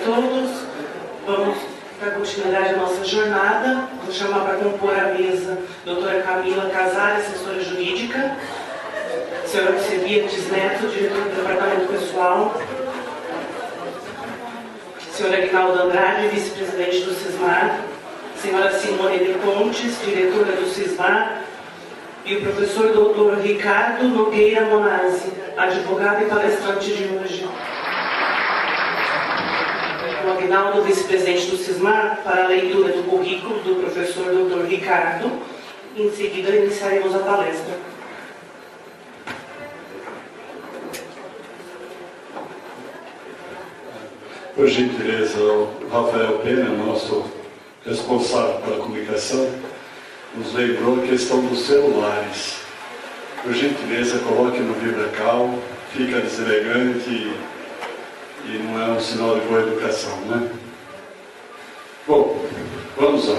todos. Vamos dar continuidade à nossa jornada. Vou chamar para compor a mesa a doutora Camila Casar, assessora jurídica, a senhora Alcebiades Neto, diretor do Departamento Pessoal, a senhora Aguinaldo Andrade, vice-presidente do CISMAR, a senhora Simone de Pontes, diretora do CISMAR, e o professor doutor Ricardo Nogueira Monazzi, advogado e palestrante de hoje. O Aguinaldo, vice-presidente do CISMAR, para a leitura do currículo do professor doutor Ricardo. Em seguida, iniciaremos a palestra. Por gentileza, o Rafael Pena, nosso responsável pela comunicação, nos lembrou a questão dos celulares. Por gentileza, coloque no VibraCal, fica deselegante e não é um sinal de boa educação, né? Bom, vamos lá.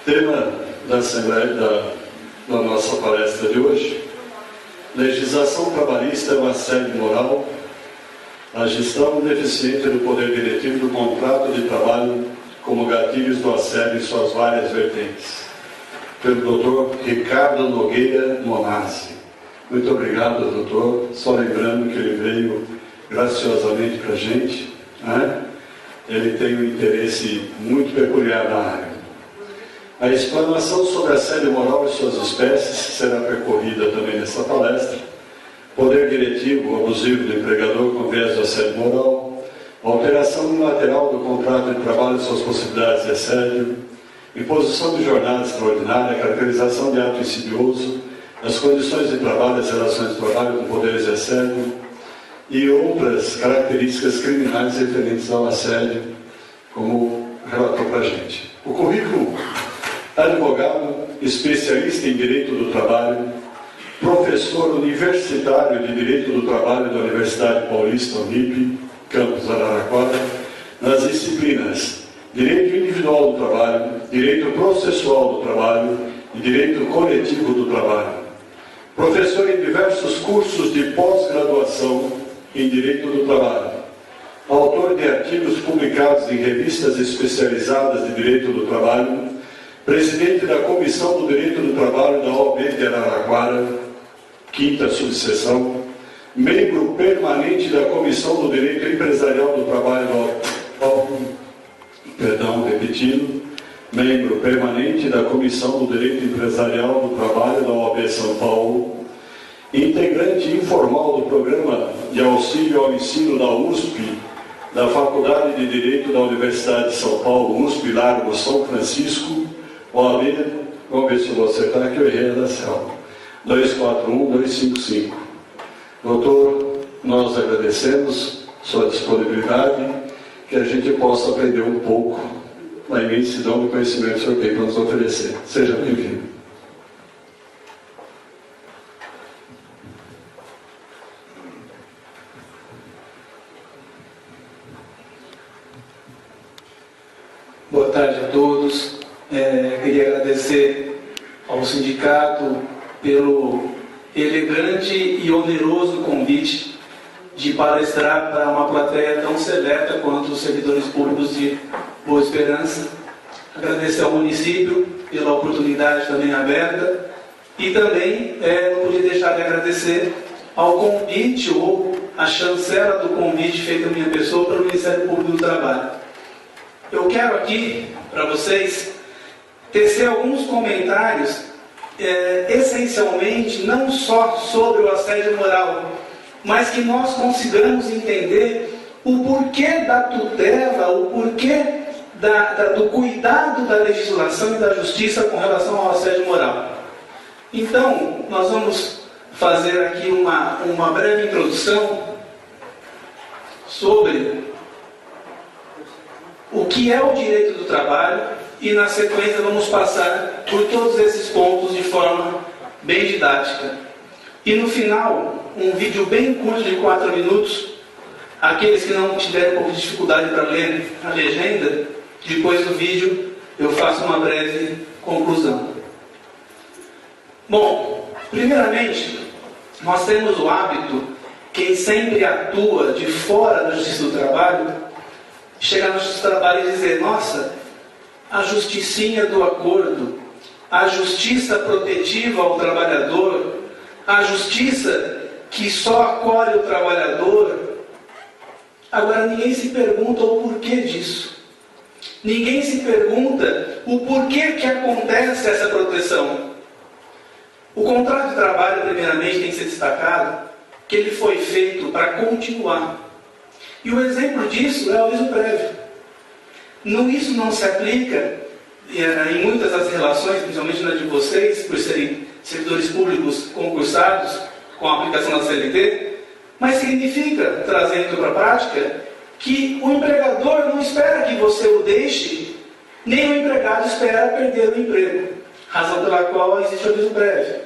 Tema da Assembleia, da nossa palestra de hoje: legislação trabalhista é um assédio moral, a gestão deficiente do poder diretivo do contrato de trabalho como gatilhos do assédio em suas várias vertentes. Pelo Dr. Ricardo Nogueira Monazzi. Muito obrigado, doutor. Só lembrando que ele veio graciosamente para a gente, né? Ele tem um interesse muito peculiar na área. A explanação sobre assédio moral e suas espécies será percorrida também nessa palestra. Poder diretivo abusivo do empregador com viés de assédio moral, alteração unilateral do contrato de trabalho e suas possibilidades de assédio, imposição de jornada extraordinária, caracterização de ato insidioso, as condições de trabalho, as relações de trabalho com poderes de assédio e outras características criminais referentes ao assédio, como relatou para a gente. O currículo: advogado, especialista em Direito do Trabalho, professor universitário de Direito do Trabalho da Universidade Paulista, Unip, campus Araraquara, nas disciplinas Direito Individual do Trabalho, Direito Processual do Trabalho e Direito Coletivo do Trabalho. Professor em diversos cursos de pós-graduação em Direito do Trabalho. Autor de artigos publicados em revistas especializadas de Direito do Trabalho. Presidente da Comissão do Direito do Trabalho da OAB de Araraquara, 5ª subseção. Membro permanente da Comissão do Direito Empresarial do Trabalho da OAB. Membro permanente da Comissão do Direito Empresarial do Trabalho da OAB São Paulo, integrante informal do Programa de Auxílio ao Ensino da USP, da Faculdade de Direito da Universidade de São Paulo, USP Largo São Francisco, OAB, vamos ver se eu vou acertar que eu errei a da célula, 241-255. Doutor, nós agradecemos sua disponibilidade, que a gente possa aprender um pouco da imensidão do conhecimento que o senhor tem para nos oferecer. Seja bem-vindo. Boa tarde a todos. Queria agradecer ao sindicato pelo elegante e oneroso convite de palestrar para uma plateia tão seleta quanto os servidores públicos de Boa Esperança. Agradecer ao município pela oportunidade também aberta e também não podia deixar de agradecer ao convite ou a chancela do convite feito à minha pessoa pelo Ministério Público do Trabalho. Eu quero aqui para vocês tecer alguns comentários essencialmente não só sobre o assédio moral, mas que nós consigamos entender o porquê da tutela, o porquê do cuidado da legislação e da justiça com relação ao assédio moral. Então, nós vamos fazer aqui uma breve introdução sobre o que é o direito do trabalho e, na sequência, vamos passar por todos esses pontos de forma bem didática. E, no final, um vídeo bem curto de 4 minutos. Aqueles que não tiverem um pouco de dificuldade para ler a legenda, depois do vídeo eu faço uma breve conclusão. Bom, primeiramente, nós temos o hábito, quem sempre atua de fora da Justiça do Trabalho, chegar no justiça do trabalho e dizer: nossa, a justicinha do acordo, a justiça protetiva ao trabalhador, a justiça que só acolhe o trabalhador. Agora, ninguém se pergunta o porquê disso. Ninguém se pergunta o porquê que acontece essa proteção. O contrato de trabalho, primeiramente, tem que ser destacado que ele foi feito para continuar. E o exemplo disso é o aviso prévio. Isso não se aplica em muitas das relações, principalmente na de vocês, por serem servidores públicos concursados com a aplicação da CLT, mas significa, trazendo para a prática, que o empregador não espera que você o deixe, nem o empregado espera perder o emprego, razão pela qual existe o aviso prévio.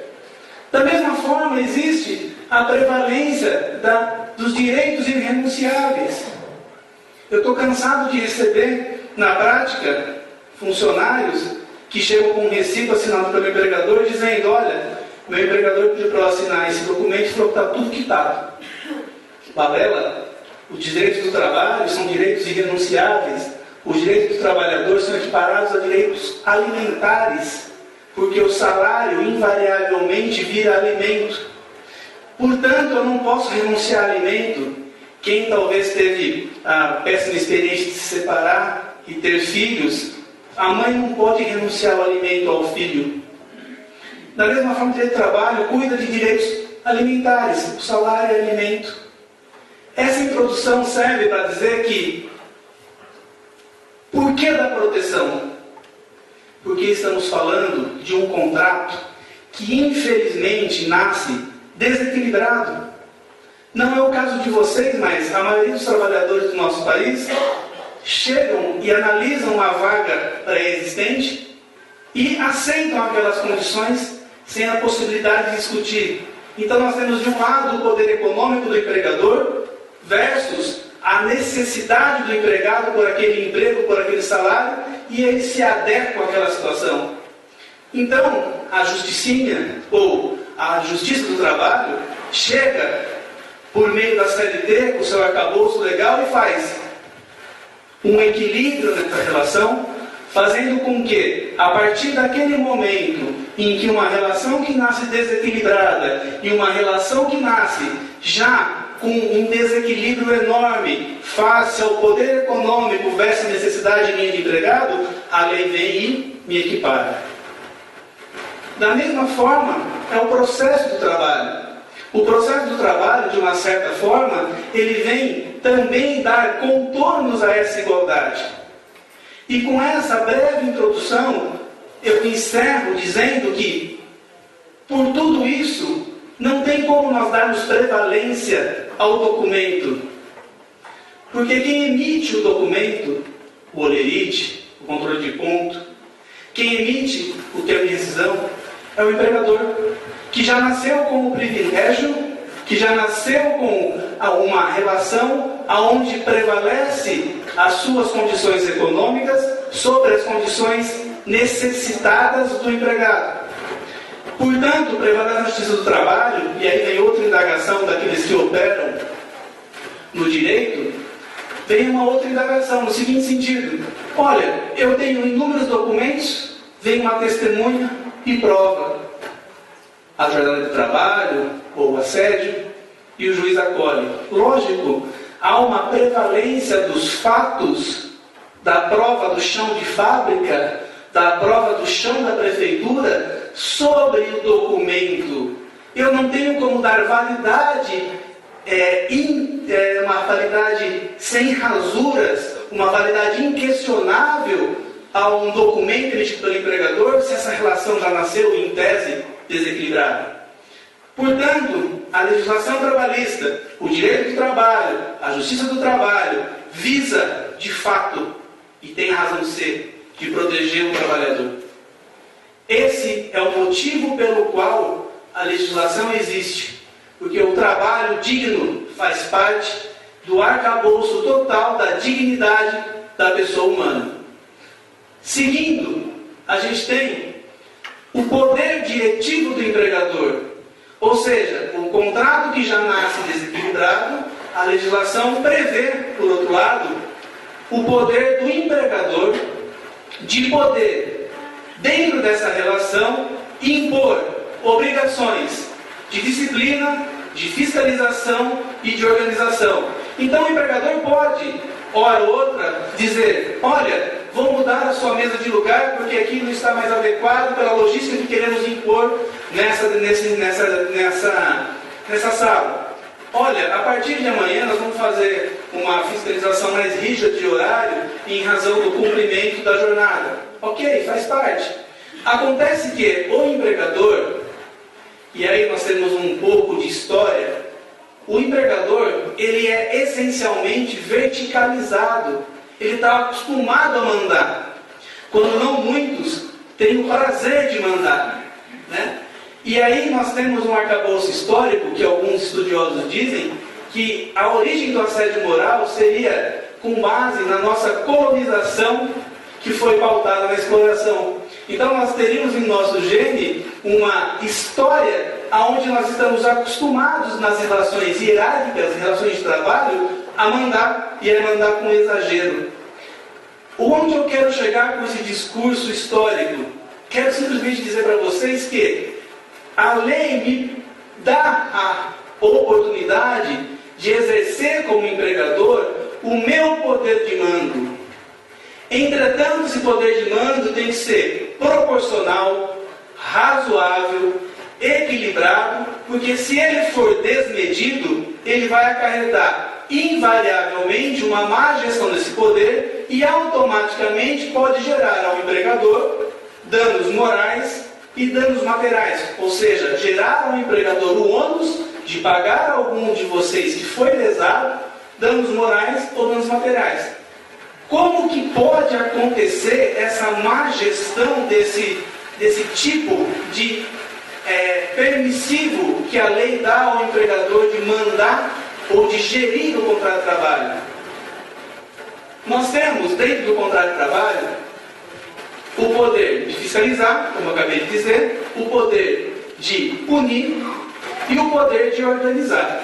Da mesma forma, existe a prevalência dos direitos irrenunciáveis. Eu estou cansado de receber, na prática, funcionários que chegam com um recibo assinado pelo empregador dizendo: olha, meu empregador pediu para eu assinar esse documento e falou que está tudo quitado. Balela, os direitos do trabalho são direitos irrenunciáveis. Os direitos do trabalhador são equiparados a direitos alimentares, porque o salário invariavelmente vira alimento. Portanto, eu não posso renunciar a alimento. Quem talvez teve a péssima experiência de se separar e ter filhos, a mãe não pode renunciar ao alimento ao filho. Da mesma forma, o direito do trabalho cuida de direitos alimentares. O salário é alimento. Essa introdução serve para dizer que, por que da proteção? Porque estamos falando de um contrato que infelizmente nasce desequilibrado. Não é o caso de vocês, mas a maioria dos trabalhadores do nosso país chegam e analisam uma vaga pré-existente e aceitam aquelas condições sem a possibilidade de discutir. Então nós temos de um lado o poder econômico do empregador versus a necessidade do empregado por aquele emprego, por aquele salário, e ele se adequa àquela situação. Então, a justicinha, ou a justiça do trabalho, chega por meio da CLT, com o seu arcabouço legal, e faz um equilíbrio nessa relação, fazendo com que, a partir daquele momento em que uma relação que nasce desequilibrada e uma relação que nasce já com um desequilíbrio enorme face ao poder econômico versus a necessidade minha de empregado, a lei vem e me equipara. Da mesma forma, é o processo do trabalho. O processo do trabalho, de uma certa forma, ele vem também dar contornos a essa igualdade. E com essa breve introdução, eu encerro dizendo que, por tudo isso, não tem como nós darmos prevalência ao documento. Porque quem emite o documento, o olerite, o controle de ponto, quem emite o termo de rescisão é o empregador, que já nasceu com o privilégio, que já nasceu com uma relação onde prevalece as suas condições econômicas sobre as condições necessitadas do empregado. Portanto, prevalece a justiça do trabalho, e aí vem outra indagação daqueles que operam no direito, vem uma outra indagação, no seguinte sentido: olha, eu tenho inúmeros documentos, vem uma testemunha e prova a jornada de trabalho ou assédio, e o juiz acolhe. Lógico, há uma prevalência dos fatos, da prova do chão de fábrica, da prova do chão da prefeitura, sobre o documento. Eu não tenho como dar validade, uma validade sem rasuras, uma validade inquestionável a um documento emitido pelo empregador, se essa relação já nasceu em tese desequilibrada. Portanto, a legislação trabalhista, o direito do trabalho, a justiça do trabalho, visa, de fato, e tem razão de ser, de proteger o trabalhador. Esse é o motivo pelo qual a legislação existe, porque o trabalho digno faz parte do arcabouço total da dignidade da pessoa humana. Seguindo, a gente tem o poder diretivo do empregador, ou seja, o contrato que já nasce desequilibrado, a legislação prevê, por outro lado, o poder do empregador de poder, dentro dessa relação, impor obrigações de disciplina, de fiscalização e de organização. Então o empregador pode, hora ou outra, dizer: olha, vou mudar a sua mesa de lugar porque aqui não está mais adequado pela logística que queremos impor nessa sala. Olha, a partir de amanhã nós vamos fazer uma fiscalização mais rígida de horário em razão do cumprimento da jornada. Ok, faz parte. Acontece que o empregador, e aí nós temos um pouco de história, o empregador, ele é essencialmente verticalizado. Ele está acostumado a mandar, quando não muitos têm o prazer de mandar, né? E aí nós temos um arcabouço histórico que alguns estudiosos dizem que a origem do assédio moral seria com base na nossa colonização, que foi pautada na exploração. Então nós teríamos em nosso gene uma história onde nós estamos acostumados nas relações hierárquicas, relações de trabalho, a mandar, e a mandar com exagero. Onde eu quero chegar com esse discurso histórico? Quero simplesmente dizer para vocês que a lei me dá a oportunidade de exercer como empregador o meu poder de mando. Entretanto, esse poder de mando tem que ser proporcional, razoável, equilibrado, porque se ele for desmedido, ele vai acarretar invariavelmente uma má gestão desse poder e automaticamente pode gerar ao empregador danos morais e danos materiais, ou seja, gerar ao empregador o ônus de pagar a algum de vocês que foi lesado danos morais ou danos materiais. Como que pode acontecer essa má gestão desse tipo de permissivo que a lei dá ao empregador de mandar ou de gerir o contrato de trabalho? Nós temos, dentro do contrato de trabalho, o poder de fiscalizar, como eu acabei de dizer, o poder de punir e o poder de organizar.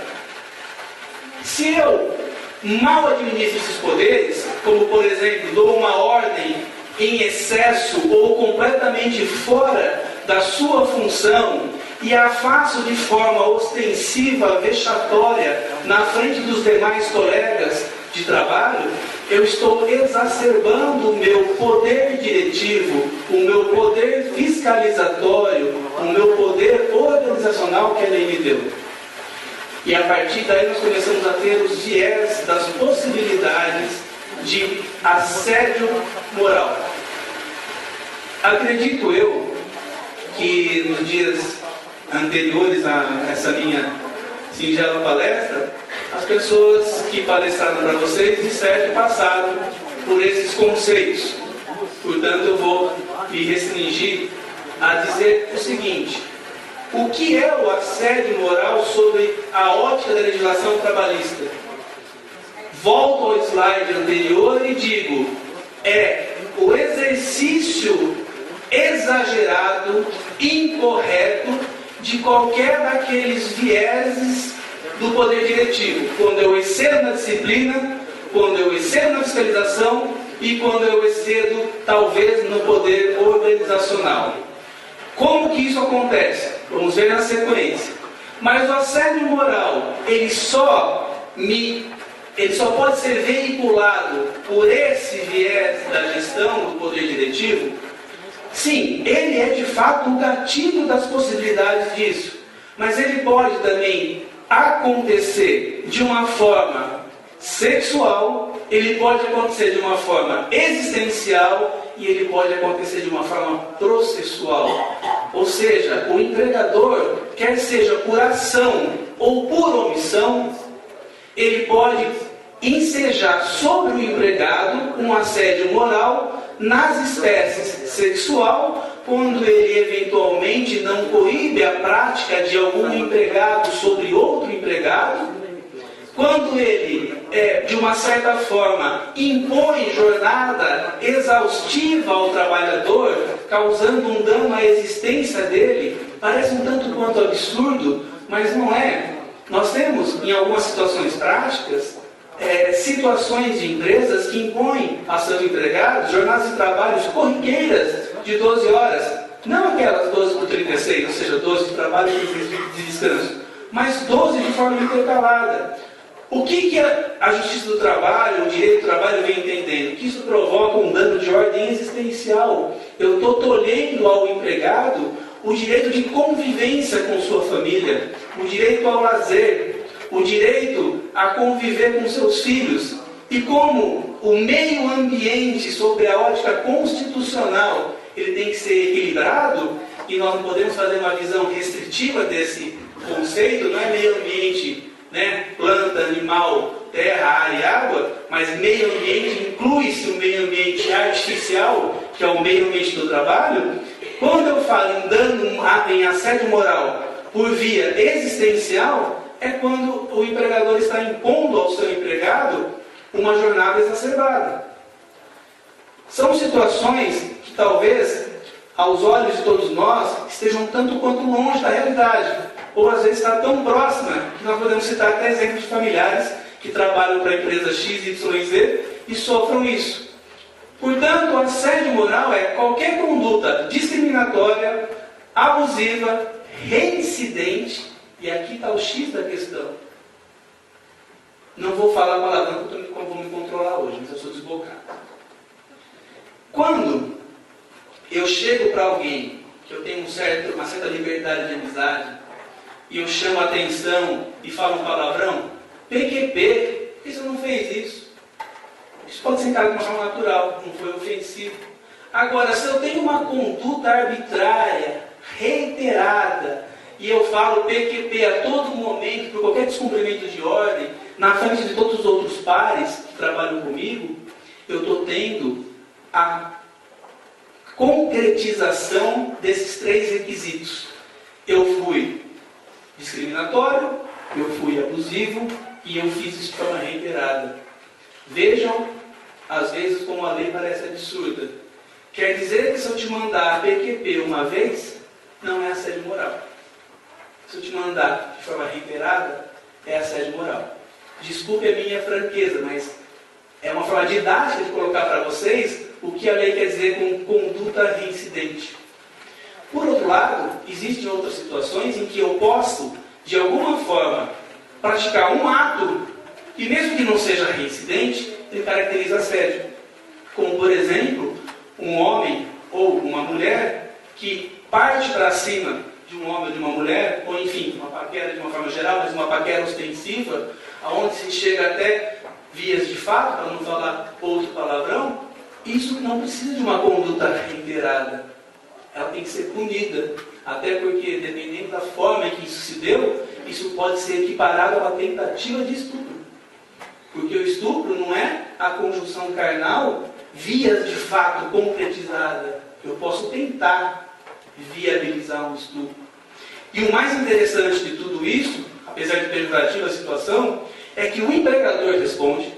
Se eu mal administro esses poderes, como por exemplo, dou uma ordem em excesso ou completamente fora da sua função e a faço de forma ostensiva, vexatória, na frente dos demais colegas de trabalho, eu estou exacerbando o meu poder diretivo, o meu poder fiscalizatório, o meu poder organizacional que a lei me deu. E a partir daí nós começamos a ter os viés das possibilidades de assédio moral. Acredito eu que nos dias anteriores a essa minha singela palestra, as pessoas que palestraram para vocês disseram que passaram por esses conceitos. Portanto, eu vou me restringir a dizer o seguinte: o que é o assédio moral sobre a ótica da legislação trabalhista? Volto ao slide anterior e digo: é o exercício exagerado, incorreto, de qualquer daqueles vieses do poder diretivo, quando eu excedo na disciplina, quando eu excedo na fiscalização e quando eu excedo, talvez, no poder organizacional. Como que isso acontece? Vamos ver na sequência. Mas o assédio moral, ele só pode ser veiculado por esse viés da gestão do poder diretivo? Sim, ele é de fato o gatilho das possibilidades disso. Mas ele pode também acontecer de uma forma sexual, ele pode acontecer de uma forma existencial e ele pode acontecer de uma forma processual. Ou seja, o empregador, quer seja por ação ou por omissão, ele pode ensejar sobre o empregado um assédio moral nas espécies sexual, quando ele eventualmente não coíbe a prática de algum empregado sobre outro empregado, quando ele, de uma certa forma, impõe jornada exaustiva ao trabalhador, causando um dano à existência dele. Parece um tanto quanto absurdo, mas não é. Nós temos, em algumas situações práticas, situações de empresas que impõem a seus empregados jornadas de trabalho corriqueiras de 12 horas. Não aquelas 12 por 36, ou seja, 12 de trabalho e 16 de descanso, mas 12 de forma intercalada. O que a Justiça do Trabalho, o direito do trabalho vem entendendo? Que isso provoca um dano de ordem existencial. Eu estou tolhendo ao empregado o direito de convivência com sua família, o direito ao lazer, o direito a conviver com seus filhos. E como o meio ambiente, sob a ótica constitucional, ele tem que ser equilibrado, e nós não podemos fazer uma visão restritiva desse conceito, não é meio ambiente, né, planta, animal, terra, ar e água, mas meio ambiente inclui-se o meio ambiente artificial, que é o meio ambiente do trabalho. Quando eu falo em dano em assédio moral por via existencial, é quando o empregador está impondo ao seu empregado uma jornada exacerbada. São situações que talvez, aos olhos de todos nós, estejam tanto quanto longe da realidade, ou às vezes está tão próxima que nós podemos citar até exemplos de familiares que trabalham para a empresa X, Y, Z e sofram isso. Portanto, o assédio moral é qualquer conduta discriminatória, abusiva, reincidente, e aqui está o X da questão. Não vou falar palavrão porque eu vou me controlar hoje, mas eu sou desbocado. Quando eu chego para alguém que eu tenho uma certa liberdade de amizade, e eu chamo a atenção e falo um palavrão, PQP, por que você não fez isso? Isso pode ser encarado de uma forma natural, não foi ofensivo. Agora, se eu tenho uma conduta arbitrária, reiterada, e eu falo PQP a todo momento, por qualquer descumprimento de ordem, na frente de todos os outros pares que trabalham comigo, eu estou tendo a concretização desses 3 requisitos. Eu fui discriminatório, eu fui abusivo e eu fiz isso de forma reiterada. Vejam, às vezes, como a lei parece absurda. Quer dizer que se eu te mandar PQP uma vez, não é assédio moral. Se eu te mandar de forma reiterada, é assédio moral. Desculpe a minha franqueza, mas é uma forma didática de colocar para vocês o que a lei quer dizer com conduta reincidente. Por outro lado, existem outras situações em que eu posso, de alguma forma, praticar um ato que, mesmo que não seja reincidente, ele caracteriza assédio. Como, por exemplo, um homem ou uma mulher que parte para cima de um homem ou de uma mulher, ou enfim, uma paquera de uma forma geral, mas uma paquera ostensiva, aonde se chega até vias de fato, para não falar outro palavrão, isso não precisa de uma conduta reiterada. Ela tem que ser punida. Até porque, dependendo da forma em que isso se deu, isso pode ser equiparado a uma tentativa de estupro. Porque o estupro não é a conjunção carnal vias de fato concretizada. Eu posso tentar viabilizar um estupro. E o mais interessante de tudo isso, apesar de pejorativa a situação, é que o empregador responde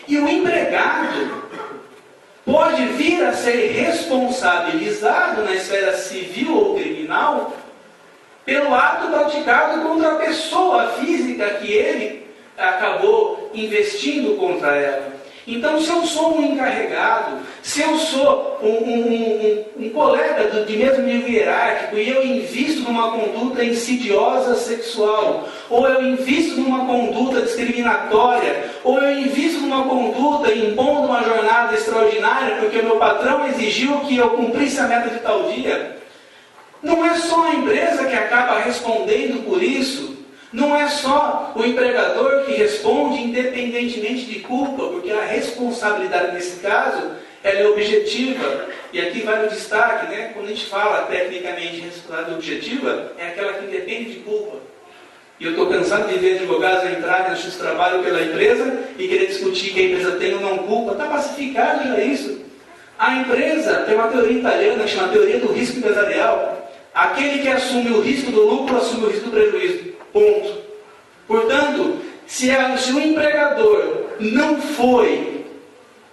e o empregado pode vir a ser responsabilizado na esfera civil ou criminal pelo ato praticado contra a pessoa física que ele acabou investindo contra ela. Então, se eu sou um encarregado, se eu sou um colega de mesmo nível hierárquico e eu invisto numa conduta insidiosa sexual, ou eu invisto numa conduta discriminatória, ou eu invisto numa conduta impondo uma jornada extraordinária porque o meu patrão exigiu que eu cumprisse a meta de tal dia, não é só a empresa que acaba respondendo por isso. Não é só o empregador que responde independentemente de culpa, porque a responsabilidade nesse caso ela é objetiva. E aqui vai o destaque, né? Quando a gente fala tecnicamente responsabilidade objetiva, é aquela que independe de culpa. E eu estou cansado de ver advogados entrarem no justiça do trabalho pela empresa e querer discutir que a empresa tem ou não culpa. Está pacificado já isso. A empresa tem uma teoria italiana que chama teoria do risco empresarial. Aquele que assume o risco do lucro assume o risco do prejuízo. Ponto. Portanto, se o empregador não foi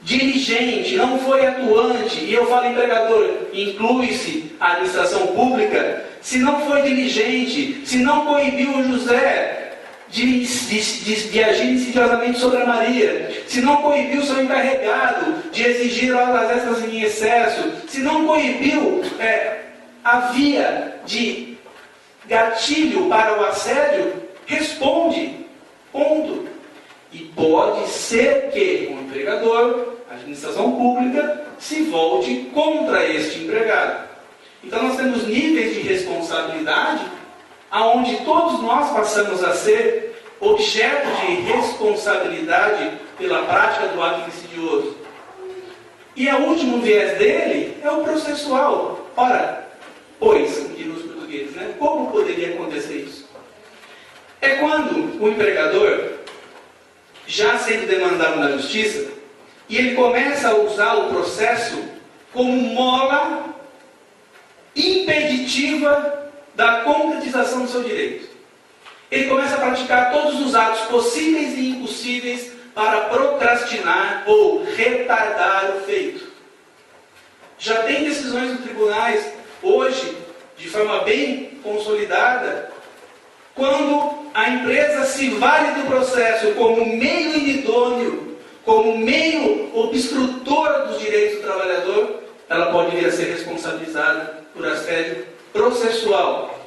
diligente, não foi atuante, e eu falo empregador, inclui-se a administração pública, se não foi diligente, se não coibiu o José de agir insidiosamente sobre a Maria, se não coibiu seu encarregado de exigir horas extras em excesso, se não coibiu a via de gatilho para o assédio, responde. Ponto. E pode ser que o empregador, a administração pública, se volte contra este empregado. Então nós temos níveis de responsabilidade aonde todos nós passamos a ser objeto de responsabilidade pela prática do ato insidioso. E o último viés dele é o processual. Ora, pois, como dizem os portugueses, né? Como poderia acontecer isso? É quando o empregador, já sendo demandado na justiça, e ele começa a usar o processo como mola impeditiva da concretização do seu direito. Ele começa a praticar todos os atos possíveis e impossíveis para procrastinar ou retardar o feito. Já tem decisões dos tribunais hoje, de forma bem consolidada, quando a empresa se vale do processo como meio inidôneo, como meio obstrutor dos direitos do trabalhador, ela pode vir a ser responsabilizada por assédio processual,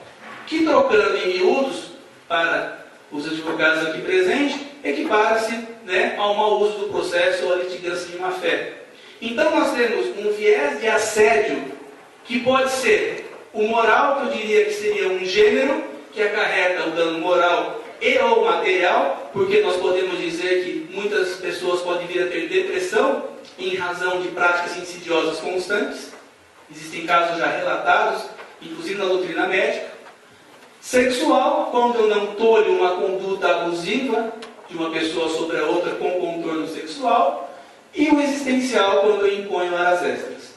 que, trocando em miúdos para os advogados aqui presentes, equipara-se, né, ao mau uso do processo ou à litigância de má-fé. Então nós temos um viés de assédio que pode ser o moral, que eu diria que seria um gênero, que acarreta o dano moral e ou material, porque nós podemos dizer que muitas pessoas podem vir a ter depressão em razão de práticas insidiosas constantes. Existem casos já relatados, inclusive na doutrina médica. Sexual, quando eu não tolho uma conduta abusiva de uma pessoa sobre a outra com contorno sexual. E o existencial, quando eu imponho horas extras.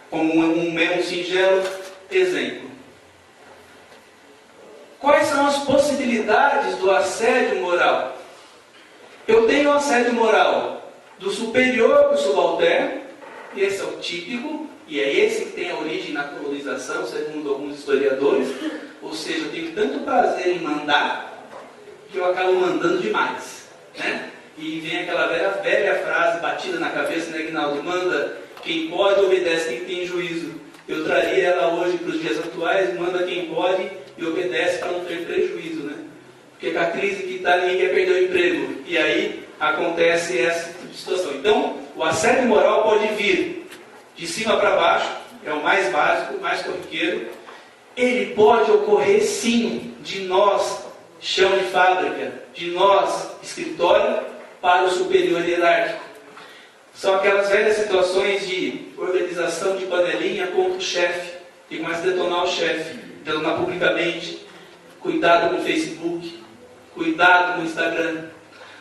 Como um singelo exemplo. Quais são as possibilidades do assédio moral? Eu tenho o assédio moral do superior para o subalterno, esse é o típico, e é esse que tem a origem na colonização, segundo alguns historiadores. Ou seja, eu tenho tanto prazer em mandar, que eu acabo mandando demais, né? E vem aquela velha frase batida na cabeça, né, Aguinaldo? Manda quem pode, obedece quem tem juízo. Eu traria ela hoje para os dias atuais: manda quem pode e obedece para não ter prejuízo, né? Porque com a crise que está, ninguém quer perder o emprego. E aí acontece essa tipo de situação. Então, o assédio moral pode vir de cima para baixo, é o mais básico, mais corriqueiro. Ele pode ocorrer sim de nós, chão de fábrica, de nós, escritório, para o superior hierárquico. São aquelas velhas situações de organização de panelinha contra o chefe, que começa a detonar o chefe, detonar publicamente. Cuidado com o Facebook, cuidado com o Instagram,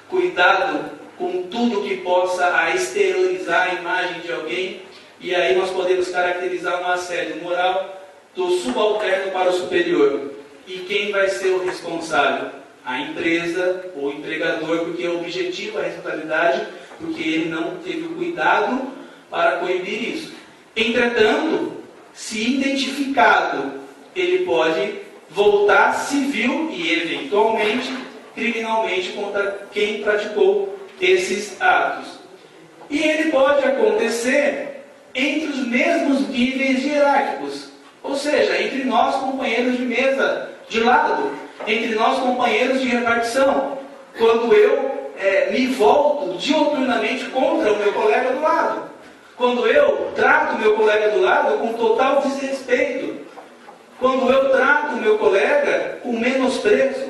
cuidado com tudo que possa exteriorizar a imagem de alguém. E aí nós podemos caracterizar um assédio moral do subalterno para o superior. E quem vai ser o responsável? A empresa ou o empregador, porque o objetivo, a responsabilidade, porque ele não teve o cuidado para coibir isso. Entretanto, se identificado, ele pode voltar civil e, eventualmente, criminalmente contra quem praticou esses atos. E ele pode acontecer entre os mesmos níveis hierárquicos, ou seja, entre nós, companheiros de mesa de lado, entre nós, companheiros de repartição, quando eu me volto dioturnamente contra o meu colega do lado, quando eu trato o meu colega do lado com total desrespeito, quando eu trato o meu colega com menosprezo,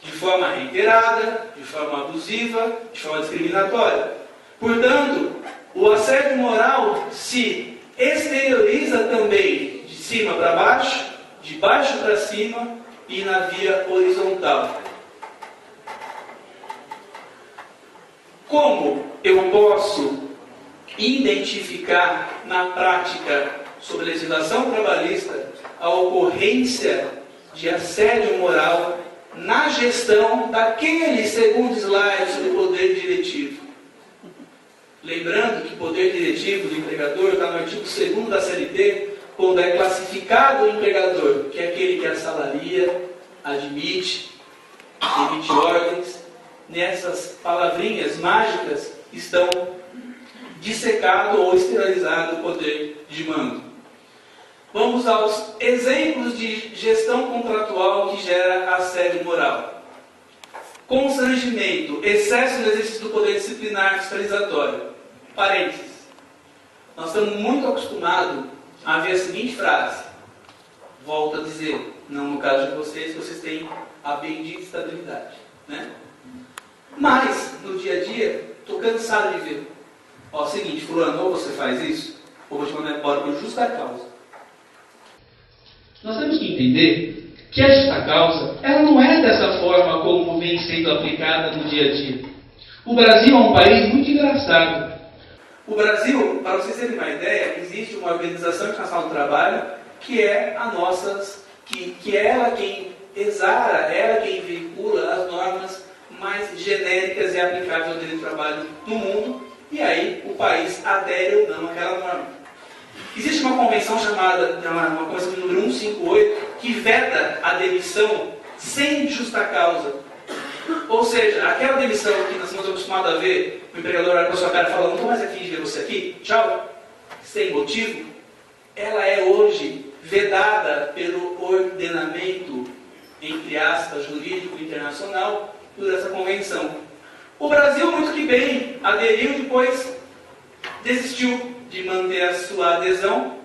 de forma reiterada, de forma abusiva, de forma discriminatória. Portanto, o assédio moral se exterioriza também de cima para baixo, de baixo para cima e na via horizontal. Como eu posso identificar na prática sobre legislação trabalhista a ocorrência de assédio moral na gestão daquele segundo slide sobre poder diretivo? Lembrando que o poder diretivo do empregador está no artigo 2º da CLT, quando é classificado o empregador, que é aquele que assalaria, admite, emitir ordens, nessas palavrinhas mágicas estão dissecado ou esterilizado o poder de mando. Vamos aos exemplos de gestão contratual que gera assédio moral. Constrangimento, excesso no exercício do poder disciplinar fiscalizatório. Parênteses. Nós estamos muito acostumados a ver a seguinte frase. Volto a dizer, não no caso de vocês, que vocês têm a bendita estabilidade, né? Mas, no dia a dia, estou cansado de ver. Ó, seguinte, fulano, ou você faz isso, ou vou te mandar embora por justa causa. Nós temos que entender que a justa causa, ela não é dessa forma como vem sendo aplicada no dia a dia. O Brasil é um país muito engraçado. O Brasil, para vocês terem uma ideia, existe uma Organização Internacional do Trabalho que é a nossa, que é ela quem exara, ela quem veicula as normas mais genéricas e aplicáveis ao direito do trabalho no mundo, e aí o país adere ou não àquela norma. Existe uma convenção chamada, uma convenção de número 158, que veta a demissão sem justa causa. Ou seja, aquela demissão que nós estamos acostumados a ver, o empregador olha para a sua cara e fala, não estou mais afim de ver você aqui, tchau, sem motivo, ela é hoje vedada pelo ordenamento, entre aspas, jurídico internacional, por essa convenção. O Brasil, muito que bem, aderiu, depois desistiu de manter a sua adesão.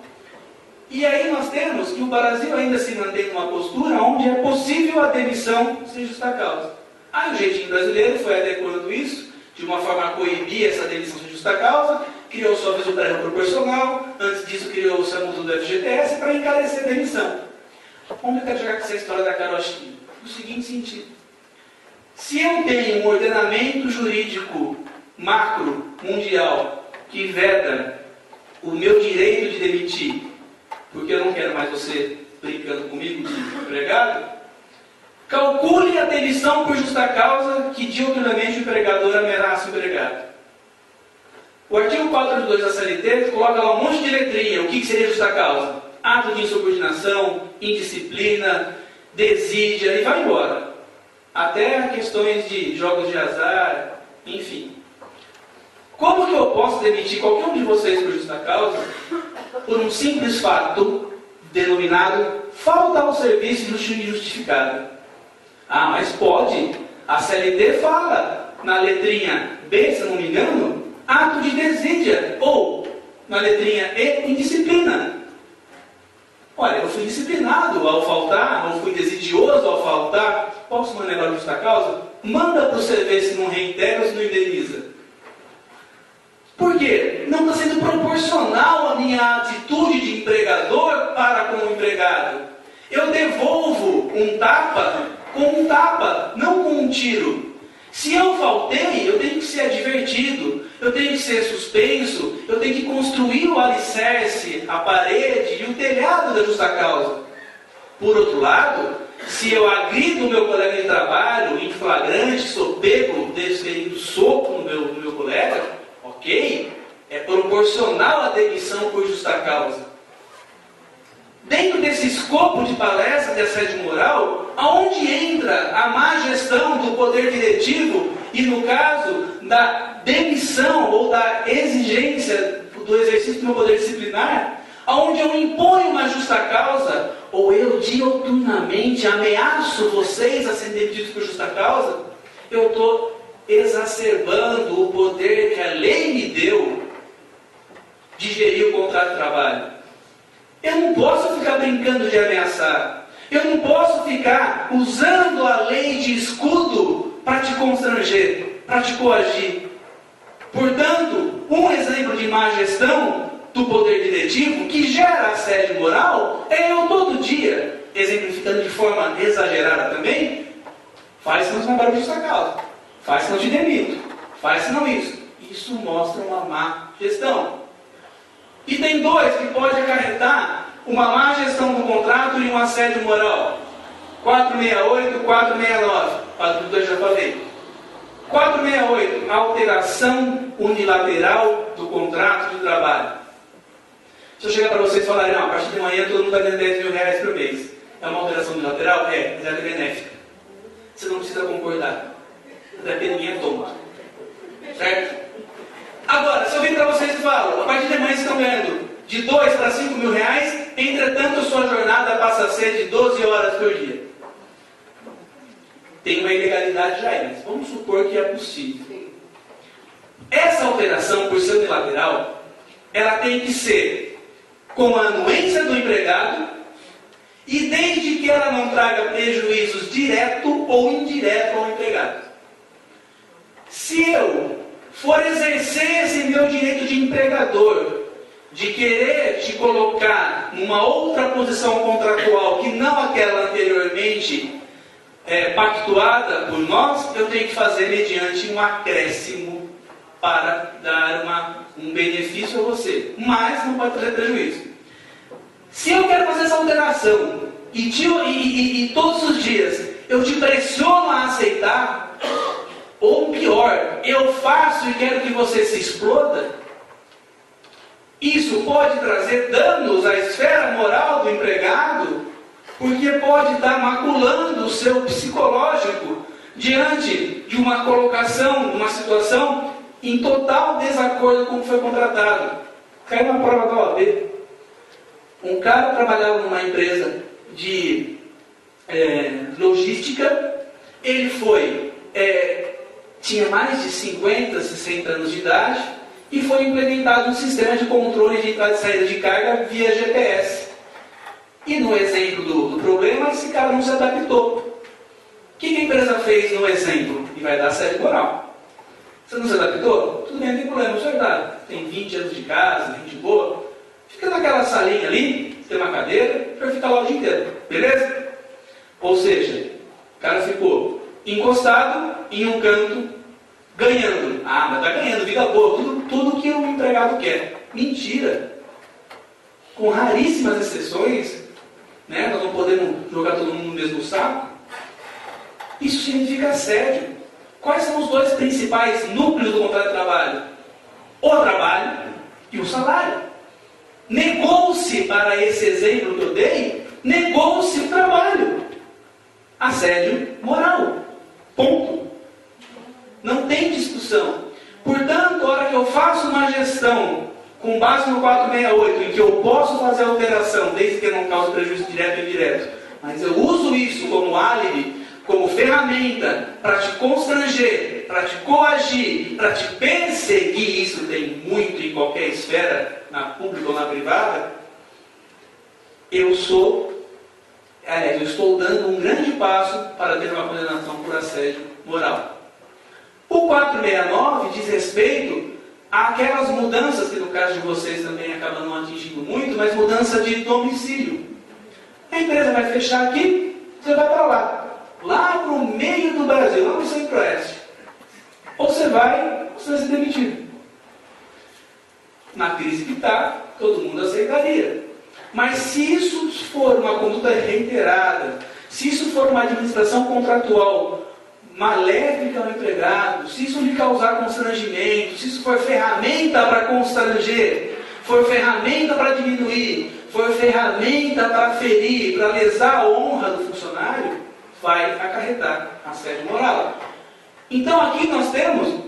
E aí nós temos que o Brasil ainda se mantém numa postura onde é possível a demissão sem justa causa. Aí o jeitinho brasileiro foi adequando isso, de uma forma a coibir essa demissão sem justa causa, criou sua aviso prévio proporcional, antes disso criou o SAMUDO do FGTS para encarecer a demissão. Vamos tentar jogar com essa história da carochinha. No seguinte sentido. Se eu tenho um ordenamento jurídico macro, mundial, que veda o meu direito de demitir, porque eu não quero mais você brincando comigo de empregado, calcule a demissão por justa causa que diuturnamente o empregador ameaça o empregado. O artigo 4.2 da CLT coloca lá um monte de letrinha. O que seria justa causa? Ato de insubordinação, indisciplina, desídia, e vai embora. Até questões de jogos de azar, enfim. Como que eu posso demitir qualquer um de vocês por justa causa por um simples fato denominado falta ao serviço injustificada? Ah, mas pode. A CLT fala na letrinha B, se não me engano, ato de desídia, ou na letrinha E, indisciplina. Olha, eu fui disciplinado ao faltar, ou fui desidioso ao faltar, posso mandar embora por justa causa? Manda para o CV se não reitera ou se não indeniza. Por quê? Não está sendo proporcional a minha atitude de empregador para com o empregado. Eu devolvo um tapa com um tapa, não com um tiro. Se eu faltei, eu tenho que ser advertido, eu tenho que ser suspenso, eu tenho que construir o alicerce, a parede e o telhado da justa causa. Por outro lado, se eu agrido o meu colega de trabalho em flagrante, sou pego desferindo soco no meu colega, ok, é proporcional à demissão por justa causa. Dentro desse escopo de palestra de assédio moral, aonde entra a má gestão do poder diretivo e, no caso, da demissão ou da exigência do exercício do meu poder disciplinar, aonde eu imponho uma justa causa, ou eu diuturnamente ameaço vocês a serem demitidos por justa causa, eu estou exacerbando o poder que a lei me deu de gerir o contrato de trabalho. Eu não posso ficar brincando de ameaçar. Eu não posso ficar usando a lei de escudo para te constranger, para te coagir. Portanto, um exemplo de má gestão do poder diretivo que gera assédio moral é eu todo dia, exemplificando de forma exagerada também, faz se não se me barulho de justa causa, faz se não te demito, faz se não isso. Isso mostra uma má gestão. E tem dois que pode acarretar uma má gestão do contrato e um assédio moral. 468 e 469. 4.2 já falei. 468, alteração unilateral do contrato de trabalho. Se eu chegar para vocês e falar, não, a partir de manhã todo mundo está ganhando 10 mil reais por mês. É uma alteração unilateral? É, mas ela é benéfica. você não precisa concordar. Até porque ninguém é tonto. Certo? Agora, se eu vir para vocês e falo, a partir de amanhã vocês estão ganhando de 2 para 5 mil reais, entretanto sua jornada passa a ser de 12 horas por dia. Tem uma ilegalidade já aí, mas vamos supor que é possível. Essa alteração, por ser unilateral, ela tem que ser com a anuência do empregado e desde que ela não traga prejuízos direto ou indireto ao empregado. Se eu for exercer esse meu direito de empregador, de querer te colocar numa outra posição contratual que não aquela anteriormente pactuada por nós, eu tenho que fazer mediante um acréscimo para dar um benefício a você, mas não pode trazer prejuízo. Se eu quero fazer essa alteração e todos os dias eu te pressiono a aceitar, ou pior, eu faço e quero que você se exploda, isso pode trazer danos à esfera moral do empregado, porque pode estar maculando o seu psicológico diante de uma colocação, de uma situação em total desacordo com o que foi contratado. Caiu uma prova da OAB. Um cara trabalhava numa empresa de logística, ele tinha mais de 50, 60 anos de idade e foi implementado um sistema de controle de entrada e saída de carga via GPS. E no exemplo do problema, esse cara não se adaptou. O que a empresa fez no exemplo? E vai dar assédio moral. Você não se adaptou? Tudo bem, não tem problema, isso é verdade. Tem 20 anos de casa, gente boa. Fica naquela salinha ali, tem uma cadeira, vai ficar lá o dia inteiro. Beleza? Ou seja, o cara ficou encostado em um canto, ganhando. Ah, mas está ganhando, vida boa, tudo que o empregado quer. Mentira! Com raríssimas exceções, né, nós não podemos jogar todo mundo no mesmo saco. Isso significa assédio. Quais são os dois principais núcleos do contrato de trabalho? O trabalho e o salário. Negou-se, para esse exemplo que eu dei, negou-se o trabalho. Assédio moral. Ponto. Não tem discussão. Portanto, a hora que eu faço uma gestão com base no 468, em que eu posso fazer alteração, desde que não cause prejuízo direto ou indireto, mas eu uso isso como álibi, como ferramenta para te constranger, para te coagir, para te perseguir, isso tem muito em qualquer esfera, na pública ou na privada, eu estou dando um grande passo para ter uma condenação por assédio moral. O 469 diz respeito àquelas mudanças, que no caso de vocês também acabam não atingindo muito, mas mudança de domicílio. A empresa vai fechar aqui, você vai para lá para o meio do Brasil, lá para o centro-oeste. Ou você vai ser demitido. Na crise que está, todo mundo aceitaria. Mas se isso for uma conduta reiterada, se isso for uma administração contratual maléfica ao empregado, se isso lhe causar constrangimento, se isso for ferramenta para constranger, for ferramenta para diminuir, for ferramenta para ferir, para lesar a honra do funcionário, vai acarretar assédio moral. Então aqui nós temos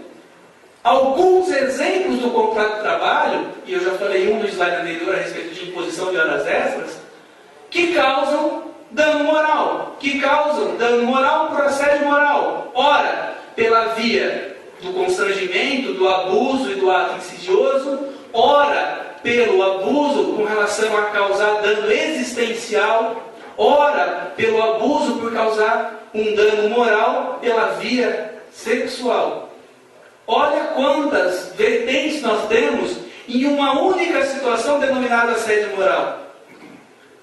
alguns exemplos do contrato de trabalho, e eu já falei no slide anterior a respeito de imposição de horas extras, que causam dano moral, por assédio moral. Ora, pela via do constrangimento, do abuso e do ato insidioso, ora, pelo abuso com relação a causar dano existencial, ora, pelo abuso por causar um dano moral pela via sexual. Olha quantas vertentes nós temos em uma única situação denominada assédio moral.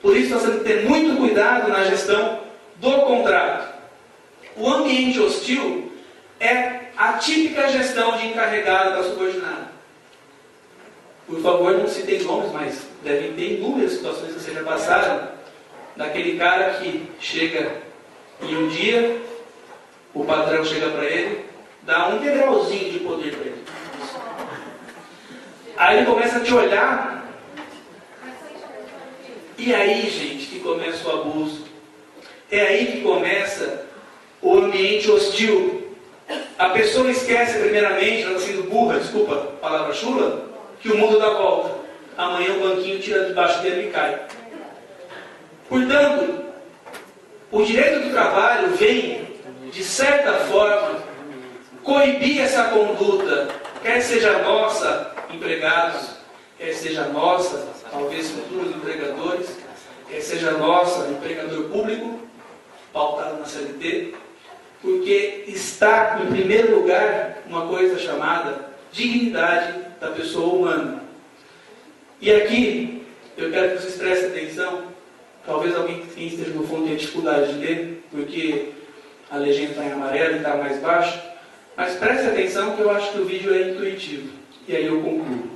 Por isso nós temos que ter muito cuidado na gestão do contrato. O ambiente hostil é a típica gestão de encarregado da subordinada. Por favor, não citem nomes, mas devem ter inúmeras situações que vocês já passaram, daquele cara que chega e um dia o patrão chega para ele, dá um degrauzinho de poder para ele. Aí ele começa a te olhar. E aí, gente, que começa o abuso. É aí que começa o ambiente hostil. A pessoa esquece, primeiramente, ela está sendo burra, desculpa a palavra chula, que o mundo dá volta. Amanhã o banquinho tira debaixo dele e cai. Portanto, o direito do trabalho vem, de certa forma, coibir essa conduta, quer seja nossa, empregados, quer seja nossa, talvez futuros empregadores, quer seja nossa, empregador público, pautado na CLT, porque está, em primeiro lugar, uma coisa chamada dignidade da pessoa humana. E aqui, eu quero que vocês prestem atenção, talvez alguém que esteja no fundo tenha dificuldade de ler, porque a legenda está em amarelo e está mais baixo, mas preste atenção que eu acho que o vídeo é intuitivo. E aí eu concluo.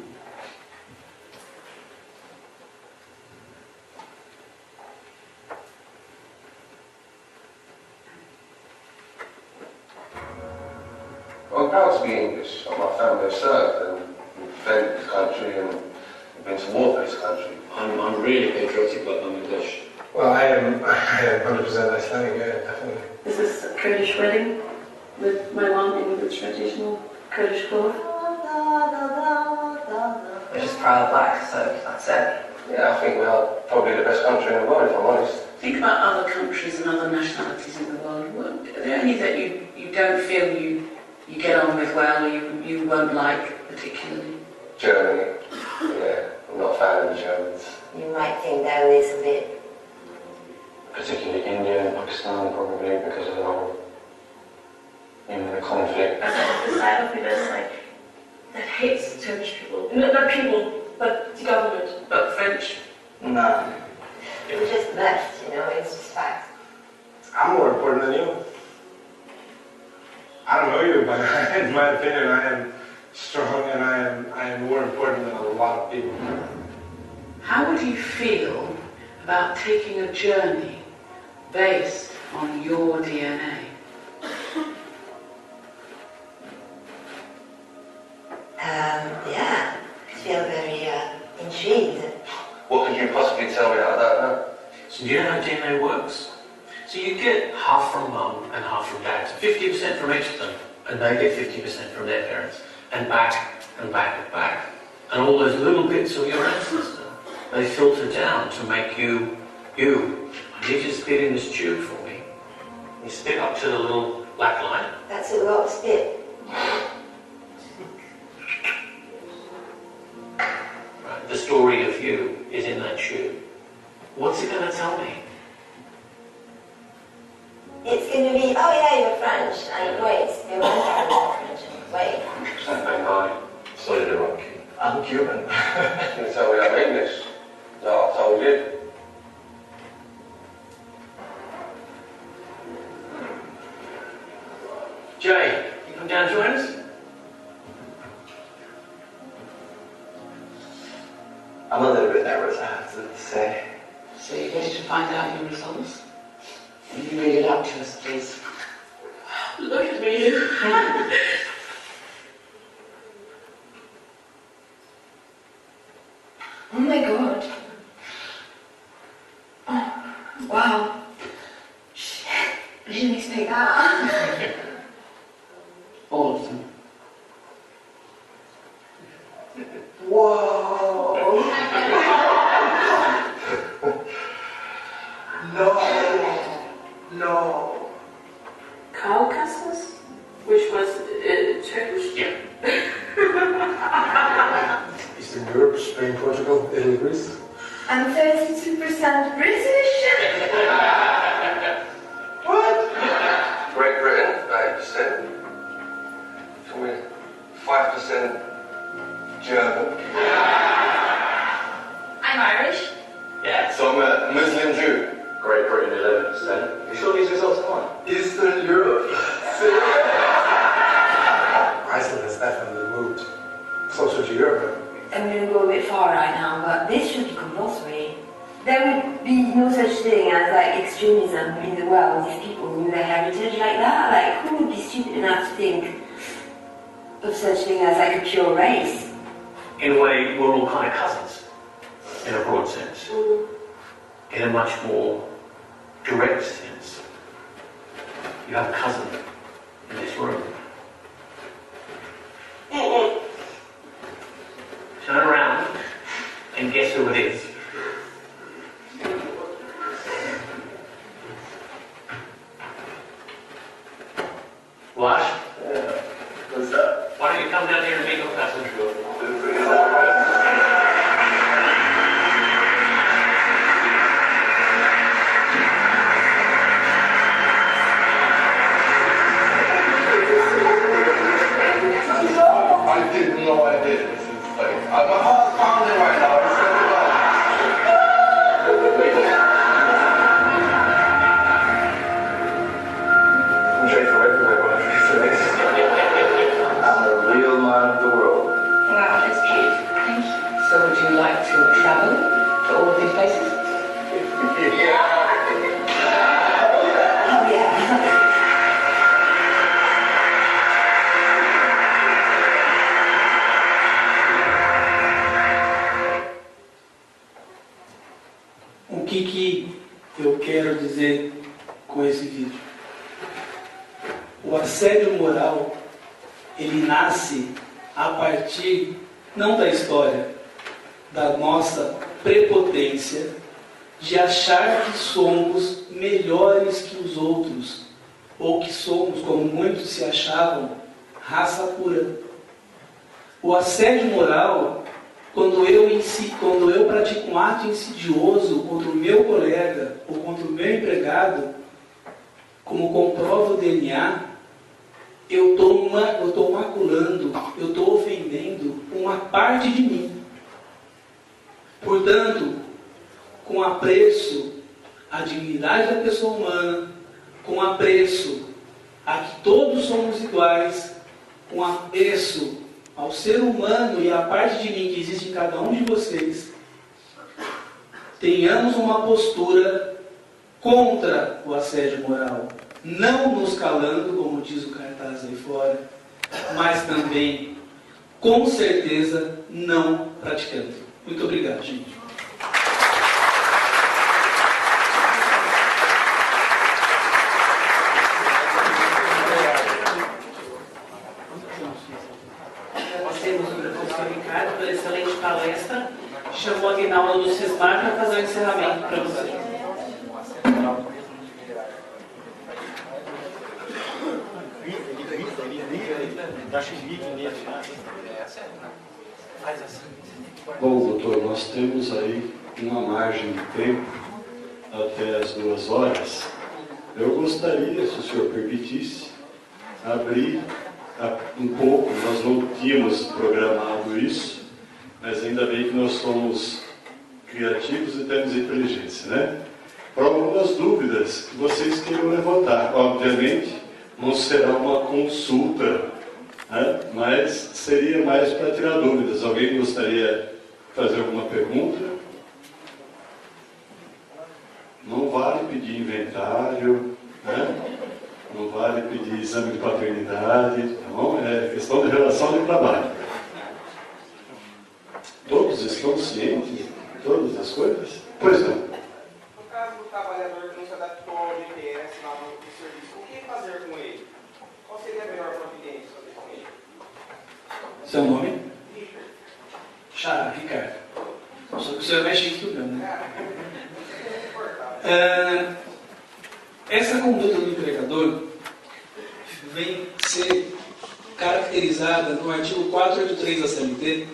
I'm proud to be English. My family have served and defended this country and been to war for this country. I'm really patriotic, but I'm English. Well, I am 100% Icelandic, yeah, definitely. This is a Kurdish wedding with my mom in the traditional Kurdish cloth. We're just proud black, so that's it. Yeah, I think we are probably the best country in the world, if I'm honest. Think about other countries and other nationalities in the world. Are there any that you don't feel you get on with well, or you won't like particularly? Germany. Yeah, I'm not a fan of the Germans. You might think that a little bit. Particularly India and Pakistan, probably because of the whole, the conflict. There's a side of me that's like, that hates the Turkish people. Not people, but the government. But French? No. You're just left, it's just fact. I'm more important than you. I don't know you, but in my opinion, I am strong and I am more important than a lot of people. How would you feel about taking a journey based on your DNA? Yeah, I feel very intrigued. What could you possibly tell me that I don't know? So do you know how DNA works? So you get half from mum and half from dad, so 50% from each of them, and they get 50% from their parents, and back and back and back. And all those little bits of your ancestor, they filter down to make you, you. I need you to spit in this tube for me. You spit up to the little black line. That's a lot of spit. Right, the story of you is in that tube. What's it going to tell me? It's going to be, oh yeah, you're French. And wait, your grandparents are French. Wait. St. Bengali. So did Iraq. I'm Cuban. You tell me I'm English. No, I told you. Jay, you come down and join us? I'm a little bit nervous, I have to say. So you're ready to find out your results? Will you read it out to us, please? Look at me. Oh my god. Oh, wow. Shit. I didn't expect that. All of them. Whoa! No. Caucasus? Which was Turkish? Yeah. Eastern Europe, Spain, Portugal, Italy, Greece. I'm 32% British. What? Great Britain, 8%. 5% German. I'm Irish. Yeah. So I'm a Muslim Jew. Great Britain, 11%. You sure these results are on? Eastern Europe. Iceland has definitely moved closer to Europe. I'm going to go a bit far right now, but this should be compulsory. There would be no such thing as extremism in the world if people knew their heritage like that. Who would be stupid enough to think of such thing as a pure race? In a way, we're all kind of cousins, in a broad sense. In a much more direct sense, You have a cousin in this room. Turn around and guess who it is. What? What's up? Why don't you come down here and meet your cousin? I didn't know I did. This is like, my heart's pounding right now. It's so I'm straight for everywhere. I'm the real man of the world. Wow, that's cute. Thank you. So would you like to travel to all of these places? Oh yeah. O que eu quero dizer com esse vídeo? O assédio moral, ele nasce a partir, não da história, da nossa prepotência de achar que somos melhores que os outros, ou que somos, como muitos se achavam, raça pura. O assédio moral, quando eu pratico um ato insidioso contra o meu colega ou contra o meu empregado, como comprova o DNA, eu estou maculando, eu estou ofendendo uma parte de mim. Portanto, com apreço à dignidade da pessoa humana, com apreço a que todos somos iguais, com apreço ao ser humano e à parte de mim que existe em cada um de vocês, tenhamos uma postura contra o assédio moral, não nos calando, como diz o cartaz aí fora, mas também, com certeza, não praticando. Muito obrigado, gente. Agradecemos o professor Ricardo pela excelente palestra. Chamou a Aguinaldo do Sesmar para fazer o encerramento para você. Bom, doutor, nós temos aí uma margem de tempo até as 2 horas. Eu gostaria, se o senhor permitisse, abrir um pouco. Nós não tínhamos programado isso, mas ainda bem que nós somos criativos e temos inteligência, né? Para algumas dúvidas que vocês queiram levantar. Obviamente, não será uma consulta, né? Mas seria mais para tirar dúvidas. Alguém gostaria de fazer alguma pergunta? Não vale pedir inventário, né? Não vale pedir exame de paternidade, tá bom? É questão de relação de trabalho. Todos estão cientes de todas as coisas? Pois não. No caso do trabalhador que não se adaptou ao GPS lá no serviço, o que fazer com ele? Qual seria a melhor providência fazer com ele? Seu nome? Xará, Ricardo. Só que o senhor mexe em tudo mesmo, né? Essa conduta do empregador vem ser caracterizada no artigo 483 da CLT,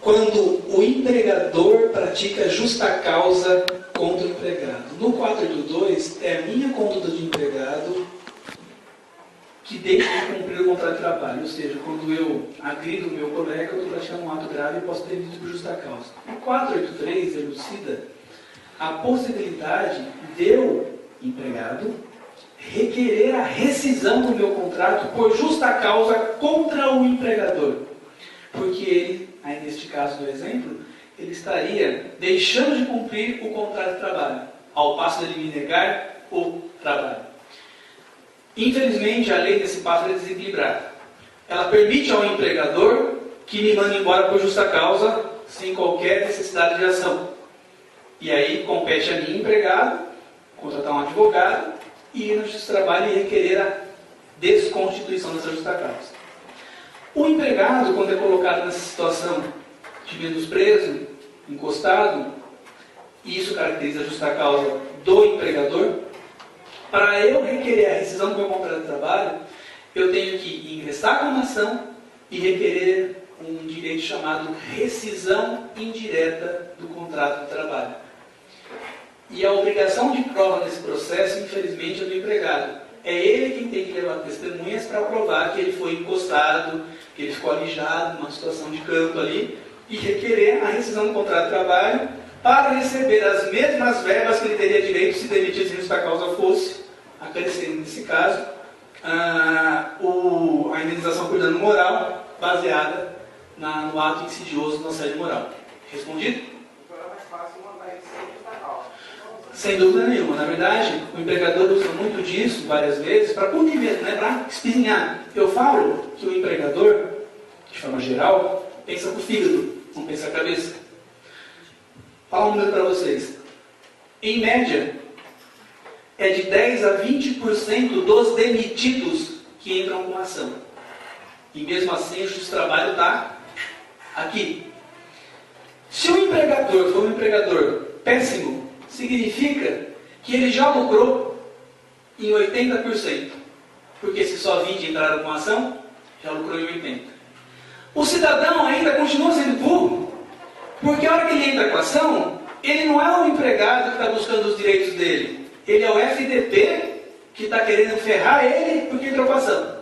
quando o empregador pratica justa causa contra o empregado. No 482 é a minha conduta de empregado que deixa de cumprir o contrato de trabalho, ou seja, quando eu agrido o meu colega, eu estou praticando um ato grave e posso ter demitido por justa causa. O 483 elucida a possibilidade de eu, empregado, requerer a rescisão do meu contrato por justa causa contra o empregador. Porque ele, aí neste caso do exemplo, ele estaria deixando de cumprir o contrato de trabalho, ao passo de me negar o trabalho. Infelizmente, a lei nesse passo é desequilibrada. Ela permite ao empregador que me mande embora por justa causa, sem qualquer necessidade de ação. E aí compete a mim, empregado, contratar um advogado e ir na Justiça do Trabalho e requerer a desconstituição dessa justa causa. O empregado, quando é colocado nessa situação de menosprezo, encostado, e isso caracteriza a justa causa do empregador, para eu requerer a rescisão do meu contrato de trabalho, eu tenho que ingressar com uma ação e requerer um direito chamado rescisão indireta do contrato de trabalho. E a obrigação de prova nesse processo, infelizmente, é do empregado. É ele quem tem que levar testemunhas para provar que ele foi encostado, que ele ficou alijado numa situação de campo ali, e requerer a rescisão do contrato de trabalho para receber as mesmas verbas que ele teria direito se demitisse se justa causa fosse, acrescendo nesse caso, a indenização por dano moral baseada no ato insidioso do assédio moral. Respondido? Então é mais fácil mandar ele sem justa causa. Sem dúvida nenhuma. Na verdade, o empregador usa muito disso várias vezes para punir, né, para espinhar. Eu falo que o empregador, de forma geral, pensa com o fígado, não pensa com a cabeça. Vou falar um número para vocês. Em média, é de 10 a 20% dos demitidos que entram com ação. E mesmo assim, o Justiça do Trabalho está aqui. Se o empregador for um empregador péssimo, significa que ele já lucrou em 80%. Porque se só 20 entraram com ação, já lucrou em 80%. O cidadão ainda continua sendo burro, porque a hora que ele entra com ação, ele não é o empregado que está buscando os direitos dele. Ele é o FDP que está querendo ferrar ele porque entrou com ação.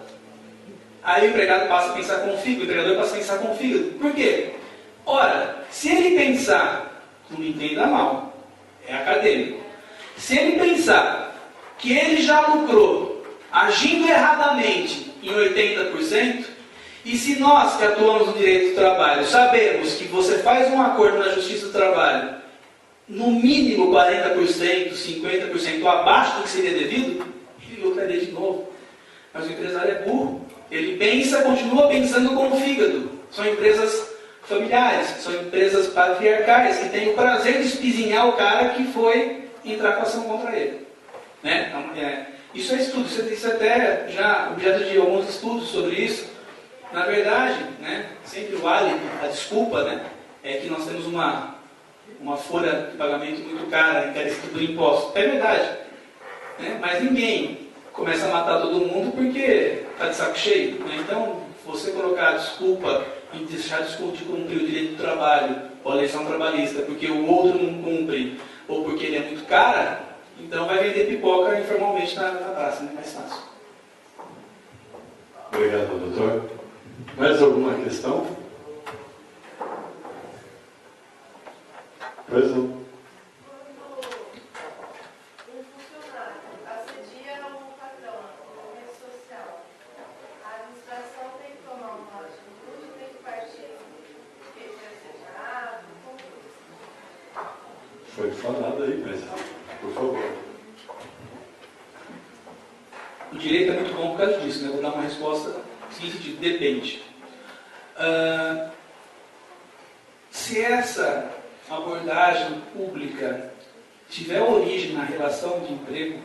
Aí o empregado passa a pensar com o fígado, o empregador passa a pensar com o fígado. Por quê? Ora, se ele pensar, não me entenda mal, é acadêmico. Se ele pensar que ele já lucrou agindo erradamente em 80%, e se nós que atuamos no direito do trabalho sabemos que você faz um acordo na Justiça do Trabalho no mínimo 40%, 50% abaixo do que seria devido, ele lucraria de novo. Mas o empresário é burro. Ele pensa, continua pensando com o fígado. São empresas familiares, são empresas patriarcais que têm o prazer de espizinhar o cara que foi entrar com ação contra ele. Né? Então, isso é estudo, isso é até já objeto de alguns estudos sobre isso. Na verdade, né, sempre o álibi, a desculpa, né, é que nós temos uma folha de pagamento muito cara, encarecida por imposto. É verdade. Né? Mas ninguém começa a matar todo mundo porque está de saco cheio. Né? Então, você colocar a desculpa e deixar de cumprir o direito do trabalho ou a legislação trabalhista porque o outro não cumpre ou porque ele é muito cara, então vai vender pipoca informalmente na praça, né? Mais fácil. Obrigado, doutor. Mais alguma questão? Pois não. Foi falado aí, mas por favor. O direito é muito bom por causa disso, né? Vou dar uma resposta seguinte: depende. Se essa abordagem pública tiver origem na relação de emprego,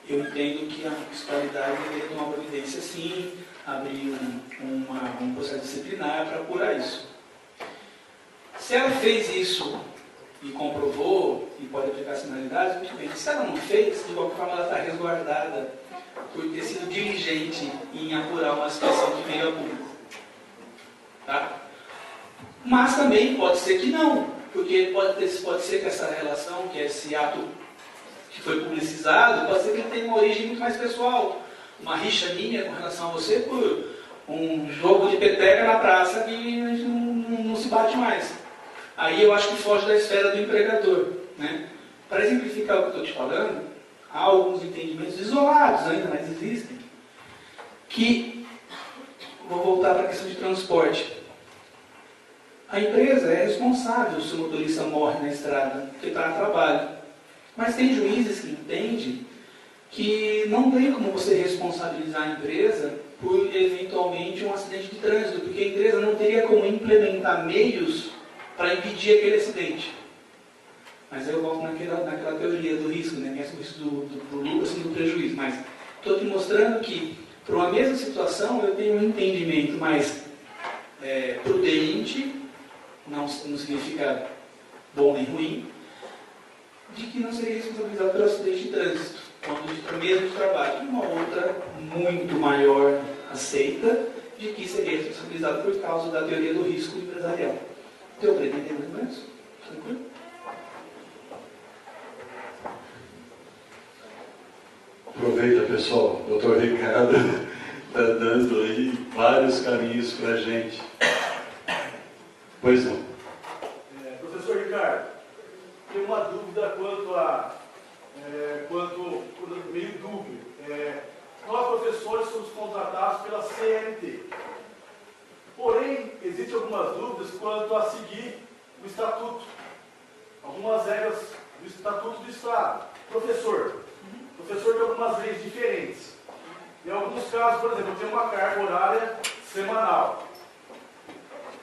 eu entendo que a municipalidade deveria tomar providência sim, abrir um processo disciplinar para apurar isso. Se ela fez isso e comprovou e pode aplicar sinalidades, muito bem. Se ela não fez, de qualquer forma ela está resguardada por ter sido diligente em apurar uma situação que veio a público. Tá? Mas também pode ser que não, porque pode ser que essa relação, que esse ato que foi publicizado, pode ser que ele tenha uma origem muito mais pessoal. Uma rixa minha com relação a você por um jogo de peteca na praça que a gente não se bate mais. Aí eu acho que foge da esfera do empregador. Né? Para exemplificar o que eu estou te falando, há alguns entendimentos isolados ainda, mas existem, que, vou voltar para a questão de transporte. A empresa é responsável se o motorista morre na estrada, porque está a trabalho. Mas tem juízes que entendem que não tem como você responsabilizar a empresa por, eventualmente, um acidente de trânsito, porque a empresa não teria como implementar meios para impedir aquele acidente. Mas aí eu volto naquela teoria do risco, né? O risco do lucro assim, do prejuízo. Mas estou te mostrando que, para uma mesma situação, eu tenho um entendimento mais prudente, não significa bom nem ruim, de que não seria responsabilizado pelo acidente de trânsito, quando mesmo de trabalho. E uma outra, muito maior, aceita, de que seria responsabilizado por causa da teoria do risco empresarial. Deu para entender mais ou menos? Tranquilo? Aproveita, pessoal, o Dr. Ricardo está dando aí vários caminhos para a gente. Pois não. Professor Ricardo, tenho uma dúvida meio dúbio. Nós, professores, somos contratados pela CNT. Porém, existem algumas dúvidas quanto a seguir o estatuto. Algumas regras do estatuto do Estado. Professor tem algumas leis diferentes. Em alguns casos, por exemplo, eu tenho uma carga horária semanal.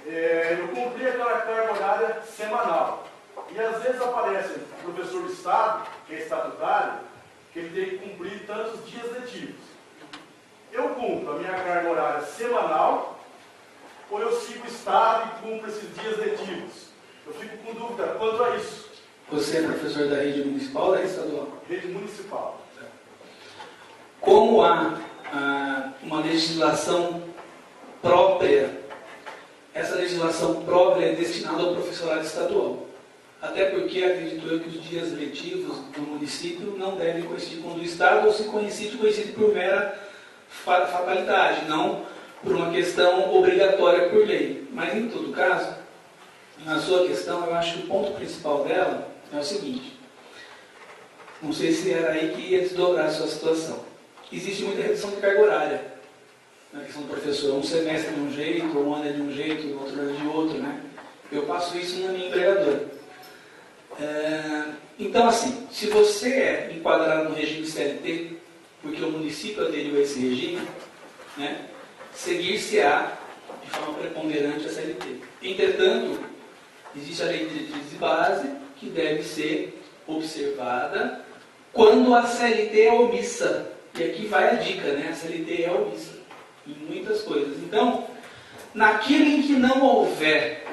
Eu cumpri aquela carga horária semanal. E às vezes aparece o professor do Estado, que é estatutário, que ele tem que cumprir tantos dias letivos. Eu cumpro a minha carga horária semanal, ou eu sigo o Estado e cumpro esses dias letivos? Eu fico com dúvida quanto a isso. Você é professor da rede municipal ou da rede estadual? Rede municipal. Como há uma legislação própria, essa legislação própria é destinada ao professorado estadual. Até porque acredito eu que os dias letivos do município não devem coincidir com o do Estado, ou se coincide por mera fatalidade, não por uma questão obrigatória por lei. Mas em todo caso, na sua questão, eu acho que o ponto principal dela é o seguinte: não sei se era aí que ia desdobrar a sua situação. Existe muita redução de carga horária na questão do professor. Um semestre de um jeito, um ano é de um jeito, outro ano é de outro, né? Eu passo isso na minha empregadora. Então, assim, se você é enquadrado no regime CLT, porque o município aderiu a esse regime, né, seguir-se-á de forma preponderante a CLT. Entretanto, existe a lei de diretrizes de base que deve ser observada quando a CLT é omissa. E aqui vai a dica, né? A CLT é omissa em muitas coisas. Então, naquilo em que não houver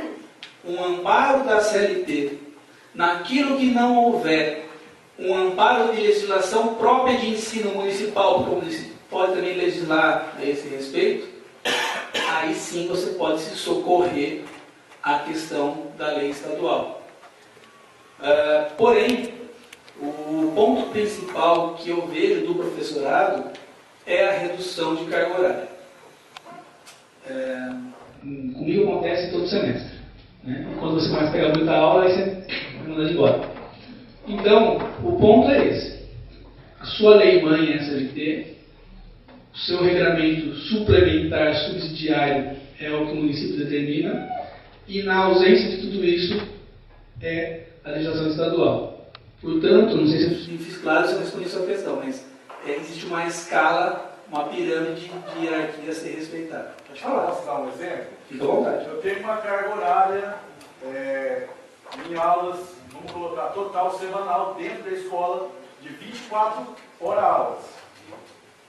um amparo da CLT, naquilo que não houver um amparo de legislação própria de ensino municipal, porque o município pode também legislar a esse respeito, aí sim você pode se socorrer à questão da lei estadual. Porém, o ponto principal que eu vejo do professorado é a redução de carga horária. Comigo acontece todo semestre, né? Quando você começa a pegar muita aula, aí você manda de embora. Então, o ponto é esse. A sua lei-mãe é a CLT, o seu regramento suplementar, subsidiário, é o que o município determina, e na ausência de tudo isso, é a legislação estadual. Portanto, não sei se eu fiz claro se eu respondi a sua questão, mas existe uma escala, uma pirâmide de hierarquia a ser respeitada. Pode falar. Posso dar um exemplo? Fica à vontade. Eu tenho uma carga horária em aulas, vamos colocar, total semanal dentro da escola de 24 horas.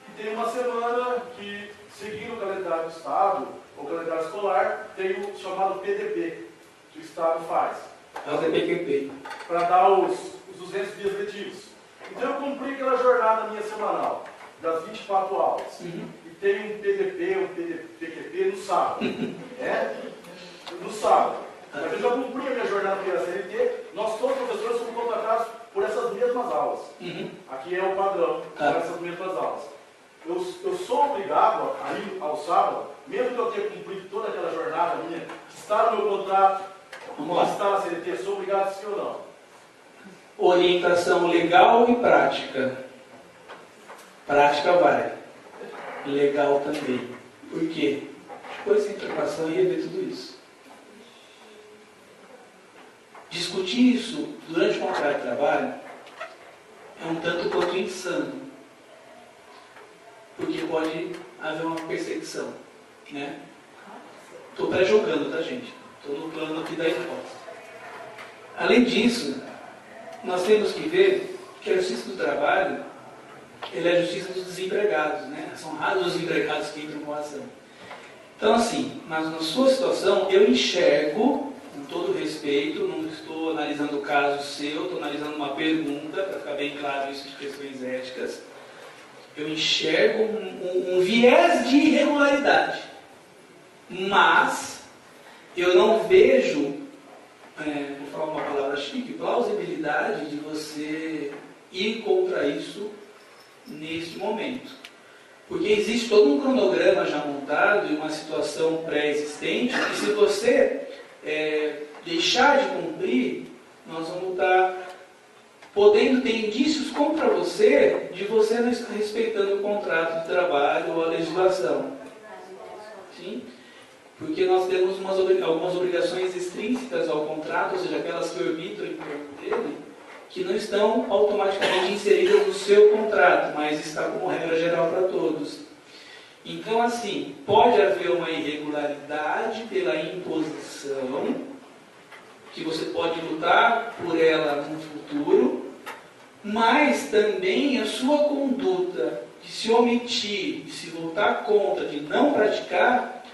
E tem uma semana que, seguindo o calendário do Estado, ou calendário escolar, tem o chamado PDP, que o Estado faz. É o DPQP. Para dar os 200 dias letivos. Então eu cumpri aquela jornada minha semanal, das 24 aulas. E tem um PDP, um PQP no sábado. No sábado. Mas eu já cumpri a minha jornada pela CLT, nós todos os professores somos contratados por essas mesmas aulas. Aqui é o padrão, por essas mesmas aulas. Eu sou obrigado a ir ao sábado, mesmo que eu tenha cumprido toda aquela jornada minha, que está no meu contrato, que está na CLT, sou obrigado sim ou não? Orientação legal e prática. Prática vai. Legal também. Por quê? Depois da interpretação ia ver tudo isso. Discutir isso durante o contrato de trabalho é um tanto quanto insano. Porque pode haver uma perseguição, né? Estou pré-jogando, tá, gente? Estou no plano aqui da hipótese. Além disso, nós temos que ver que a justiça do trabalho, ele é a justiça dos desempregados, né? São raros os empregados que entram com a ação. Então, assim, mas na sua situação, eu enxergo, com todo respeito, não estou analisando o caso seu, estou analisando uma pergunta, para ficar bem claro isso de questões éticas. Eu enxergo um viés de irregularidade, mas eu não vejo, vou falar uma palavra chique, plausibilidade de você ir contra isso neste momento. Porque existe todo um cronograma já montado e uma situação pré-existente, e se você deixar de cumprir, nós vamos estar podendo ter indícios contra você de você não estar respeitando o contrato de trabalho ou a legislação. Sim? Porque nós temos algumas obrigações extrínsecas ao contrato, ou seja, aquelas que orbitam em torno dele, que não estão automaticamente inseridas no seu contrato, mas está como regra geral para todos. Então, assim, pode haver uma irregularidade pela imposição, que você pode lutar por ela no futuro, mas também a sua conduta de se omitir, de se voltar contra, de não praticar,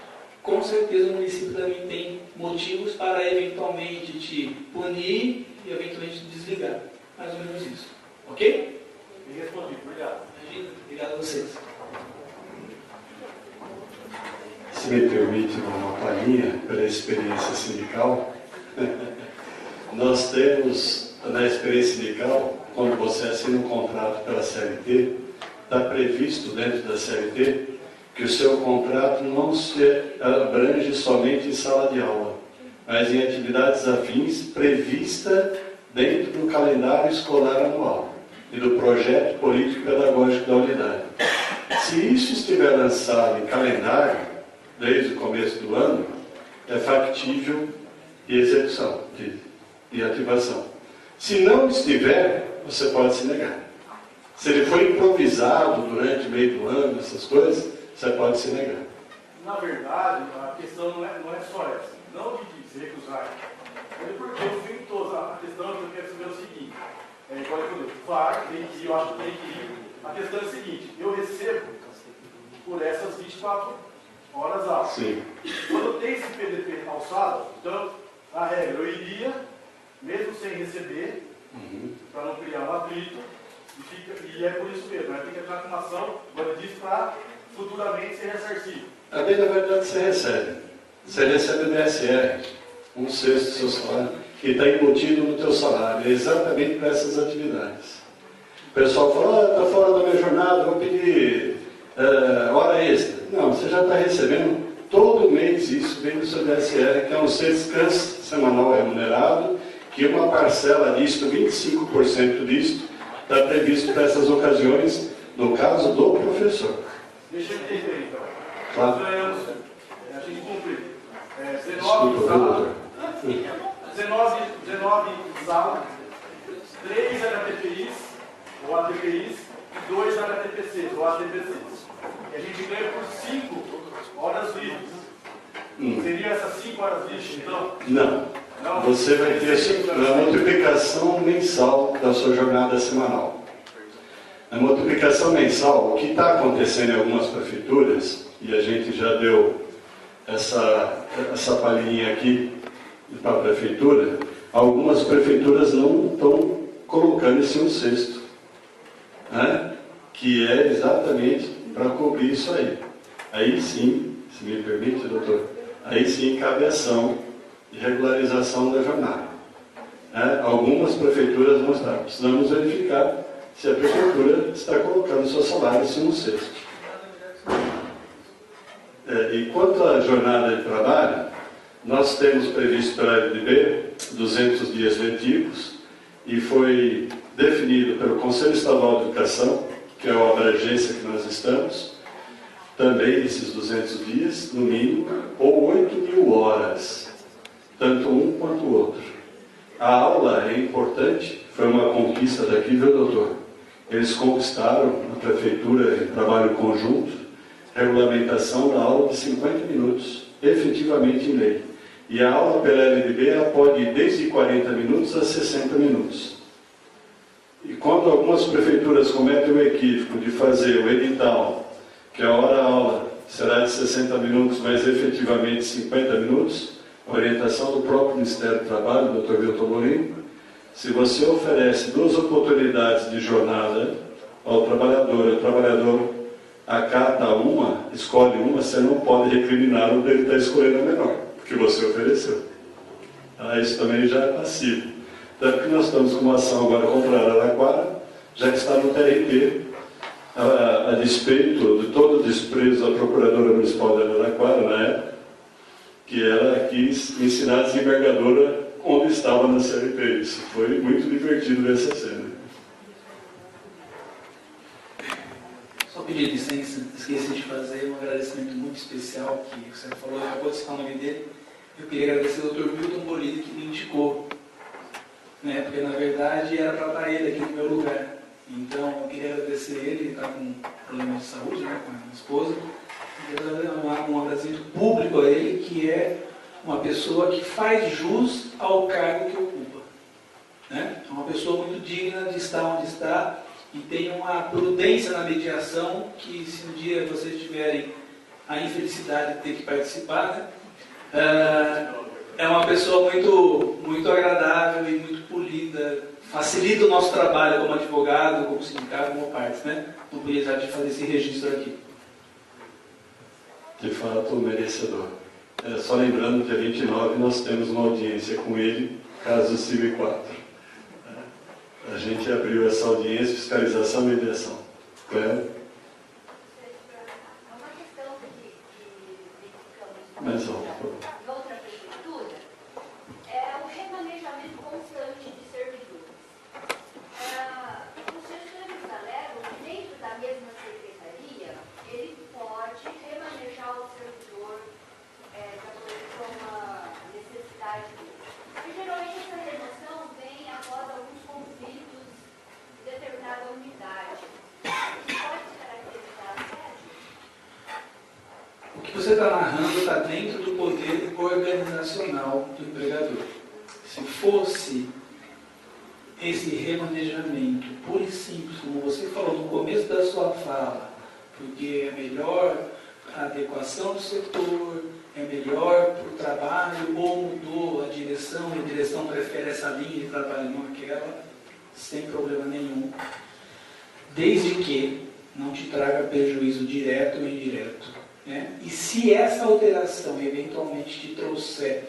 com certeza o município também tem motivos para eventualmente te punir e eventualmente te desligar. Mais ou menos isso. Ok? Me respondi, obrigado. Imagina, obrigado a vocês. Se me permite uma palhinha pela experiência sindical, nós temos, na experiência sindical, quando você assina um contrato pela CLT, está previsto dentro da CLT que o seu contrato não se abrange somente em sala de aula, mas em atividades afins previstas dentro do calendário escolar anual e do projeto político-pedagógico da unidade. Se isso estiver lançado em calendário, desde o começo do ano, é factível de execução, de ativação. Se não estiver, você pode se negar. Se ele foi improvisado durante o meio do ano, essas coisas, você pode se negar. Na verdade, a questão não é só essa. Não de se recusar. Porque eu fui em todos. A questão que eu quero saber é o seguinte. Claro, eu acho que tem que ir. A questão é a seguinte. Eu recebo por essas 24 horas aulas. Sim. Quando tem esse PDP alçado, então, a regra, eu iria, mesmo sem receber, para não criar um atrito, e é por isso mesmo. Tem que entrar com uma ação, agora diz, para futuramente ser ressarcido. Na verdade, você recebe. Você recebe o DSR, 1/6 do seu salário, que está embutido no teu salário, exatamente para essas atividades. O pessoal fala, está fora da minha jornada, vou pedir hora extra. Não, você já está recebendo todo mês isso, vem do seu DSR, que é um descanso semanal remunerado, que uma parcela disto, 25% disto, está previsto para essas ocasiões, no caso do professor. Deixa eu entender, então. Claro. Nós ganhamos, a gente cumpriu. 19 salas, 3 HTPIs, ou ATPIs, e 2 HTPCs, ou ATPCs. E a gente ganha por 5 horas livres. Seria essas 5 horas livres, então? Não. Você vai ter a multiplicação mensal da sua jornada semanal. Na multiplicação mensal, o que está acontecendo em algumas prefeituras, e a gente já deu essa palhinha aqui para a prefeitura, algumas prefeituras não estão colocando esse 1/6, né? Que é exatamente para cobrir isso aí. Aí sim, se me permite, doutor, aí sim cabe ação de regularização da jornada. Algumas prefeituras não estão. Precisamos verificar se a prefeitura está colocando o seu salário em 1/6. E quanto à jornada de trabalho, nós temos previsto pela LDB 200 dias letivos e foi definido pelo Conselho Estadual de Educação, que é a abrangência que nós estamos, também esses 200 dias, no mínimo, ou 8.000 horas, tanto um quanto o outro. A aula é importante, foi uma conquista daqui, viu, doutor? Eles conquistaram, na prefeitura, em trabalho conjunto, regulamentação da aula de 50 minutos, efetivamente em lei. E a aula pela LDB, ela pode ir desde 40 minutos a 60 minutos. quando algumas prefeituras cometem o equívoco de fazer o edital, que a hora-aula será de 60 minutos, mas efetivamente 50 minutos, orientação do próprio Ministério do Trabalho, Dr. Vilton Morim, se você oferece 2 oportunidades de jornada ao trabalhador, o trabalhador acata uma, escolhe uma, você não pode recriminar o dele estar escolhendo a menor, que você ofereceu. Isso também já é passivo. Tanto que nós estamos com uma ação agora contra a Araraquara, já que está no TRT, a despeito de todo o desprezo da Procuradora Municipal de Araraquara, na época, que ela quis ensinar a desembargadora onde estava na CLT. Isso foi muito divertido ver essa cena. Só pedir licença, esqueci de fazer um agradecimento muito especial, que você falou, acabou de citar o nome dele. Eu queria agradecer ao Dr. Vilton Morim, que me indicou, né, porque na verdade era para estar ele aqui no meu lugar. Então eu queria agradecer ele, ele está com problemas de saúde, né, com a minha esposa. Um agradecimento público a ele, que é uma pessoa que faz jus ao cargo que ocupa. Né? É uma pessoa muito digna de estar onde está e tem uma prudência na mediação que, se um dia vocês tiverem a infelicidade de ter que participar, né, é uma pessoa muito agradável e muito polida, facilita o nosso trabalho como advogado, como sindicato, como partes. Né? Não podia deixar de fazer esse registro aqui. De fato, merecedor. Só lembrando que dia 29 nós temos uma audiência com ele, caso civil 4. A gente abriu essa audiência, fiscalização e mediação. Claro? Mais alto, por favor. Outra prefeitura é o remanejamento constante de servidores. Os gestores alegam que dentro da mesma secretaria ele pode remanejar o servidor de acordo com a necessidade dele. E geralmente essa remoção vem após alguns conflitos de determinada unidade. Isso pode se caracterizar assédio? O que você está narrando está dentro do poder organizacional do empregador. Se fosse esse remanejamento puro e simples, como você falou no começo da sua fala, porque é melhor a adequação do setor, é melhor para o trabalho, ou mudou a direção, e a direção prefere essa linha de trabalho, não aquela, sem problema nenhum, desde que não te traga prejuízo direto ou indireto. Né? E se essa alteração eventualmente te trouxer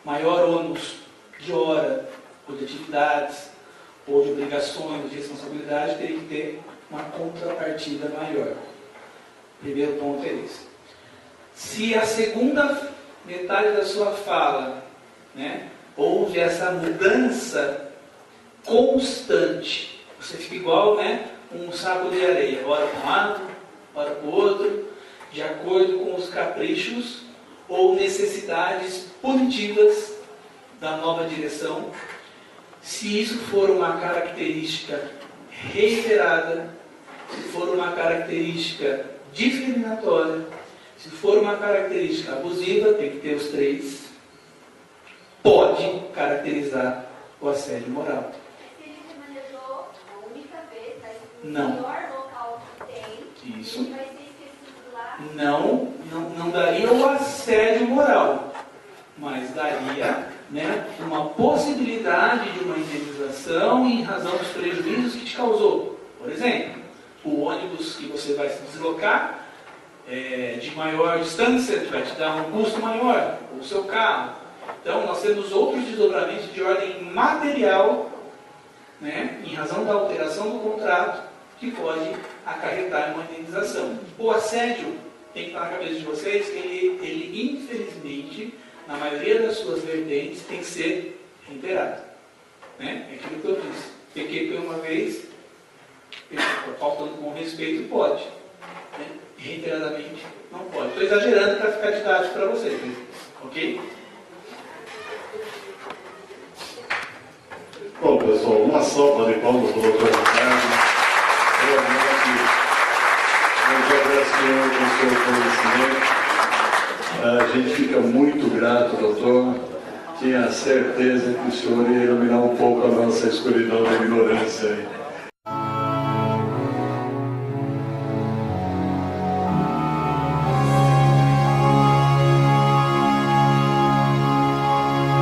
maior ônus de hora, ou de atividades, ou de obrigações, de responsabilidade, teria que ter uma contrapartida maior. Primeiro ponto é esse. Se a segunda metade da sua fala, né, houve essa mudança constante, você fica igual, né, um saco de areia, ora para um lado, ora para o outro, de acordo com os caprichos ou necessidades punitivas da nova direção. Se isso for uma característica reiterada, se for uma característica discriminatória, se for uma característica abusiva, tem que ter os 3, pode caracterizar o assédio moral. Se ele remanejou uma única vez, está no Não. melhor local que tem, Isso. ele vai ser esquecido lá. Não daria o assédio moral, mas daria, né, uma possibilidade de uma indenização em razão dos prejuízos que te causou. Por exemplo, o ônibus que você vai se deslocar de maior distância vai te dar um custo maior, ou o seu carro. Então, nós temos outros desdobramentos de ordem material, né, em razão da alteração do contrato, que pode acarretar uma indenização. O assédio, tem que estar na cabeça de vocês, que ele infelizmente, na maioria das suas vertentes, tem que ser reiterado. Né? É aquilo que eu disse. Pequei por uma vez, faltando com respeito, pode. Né? Reiteradamente, não pode. Estou exagerando para ficar didático para vocês. Ok? Bom, pessoal, uma salva de palmas para o Dr. Ricardo. Realmente, eu agradeço pelo seu conhecimento. A gente fica muito grato, doutor. Tinha certeza que o senhor ia iluminar um pouco a nossa escuridão da ignorância.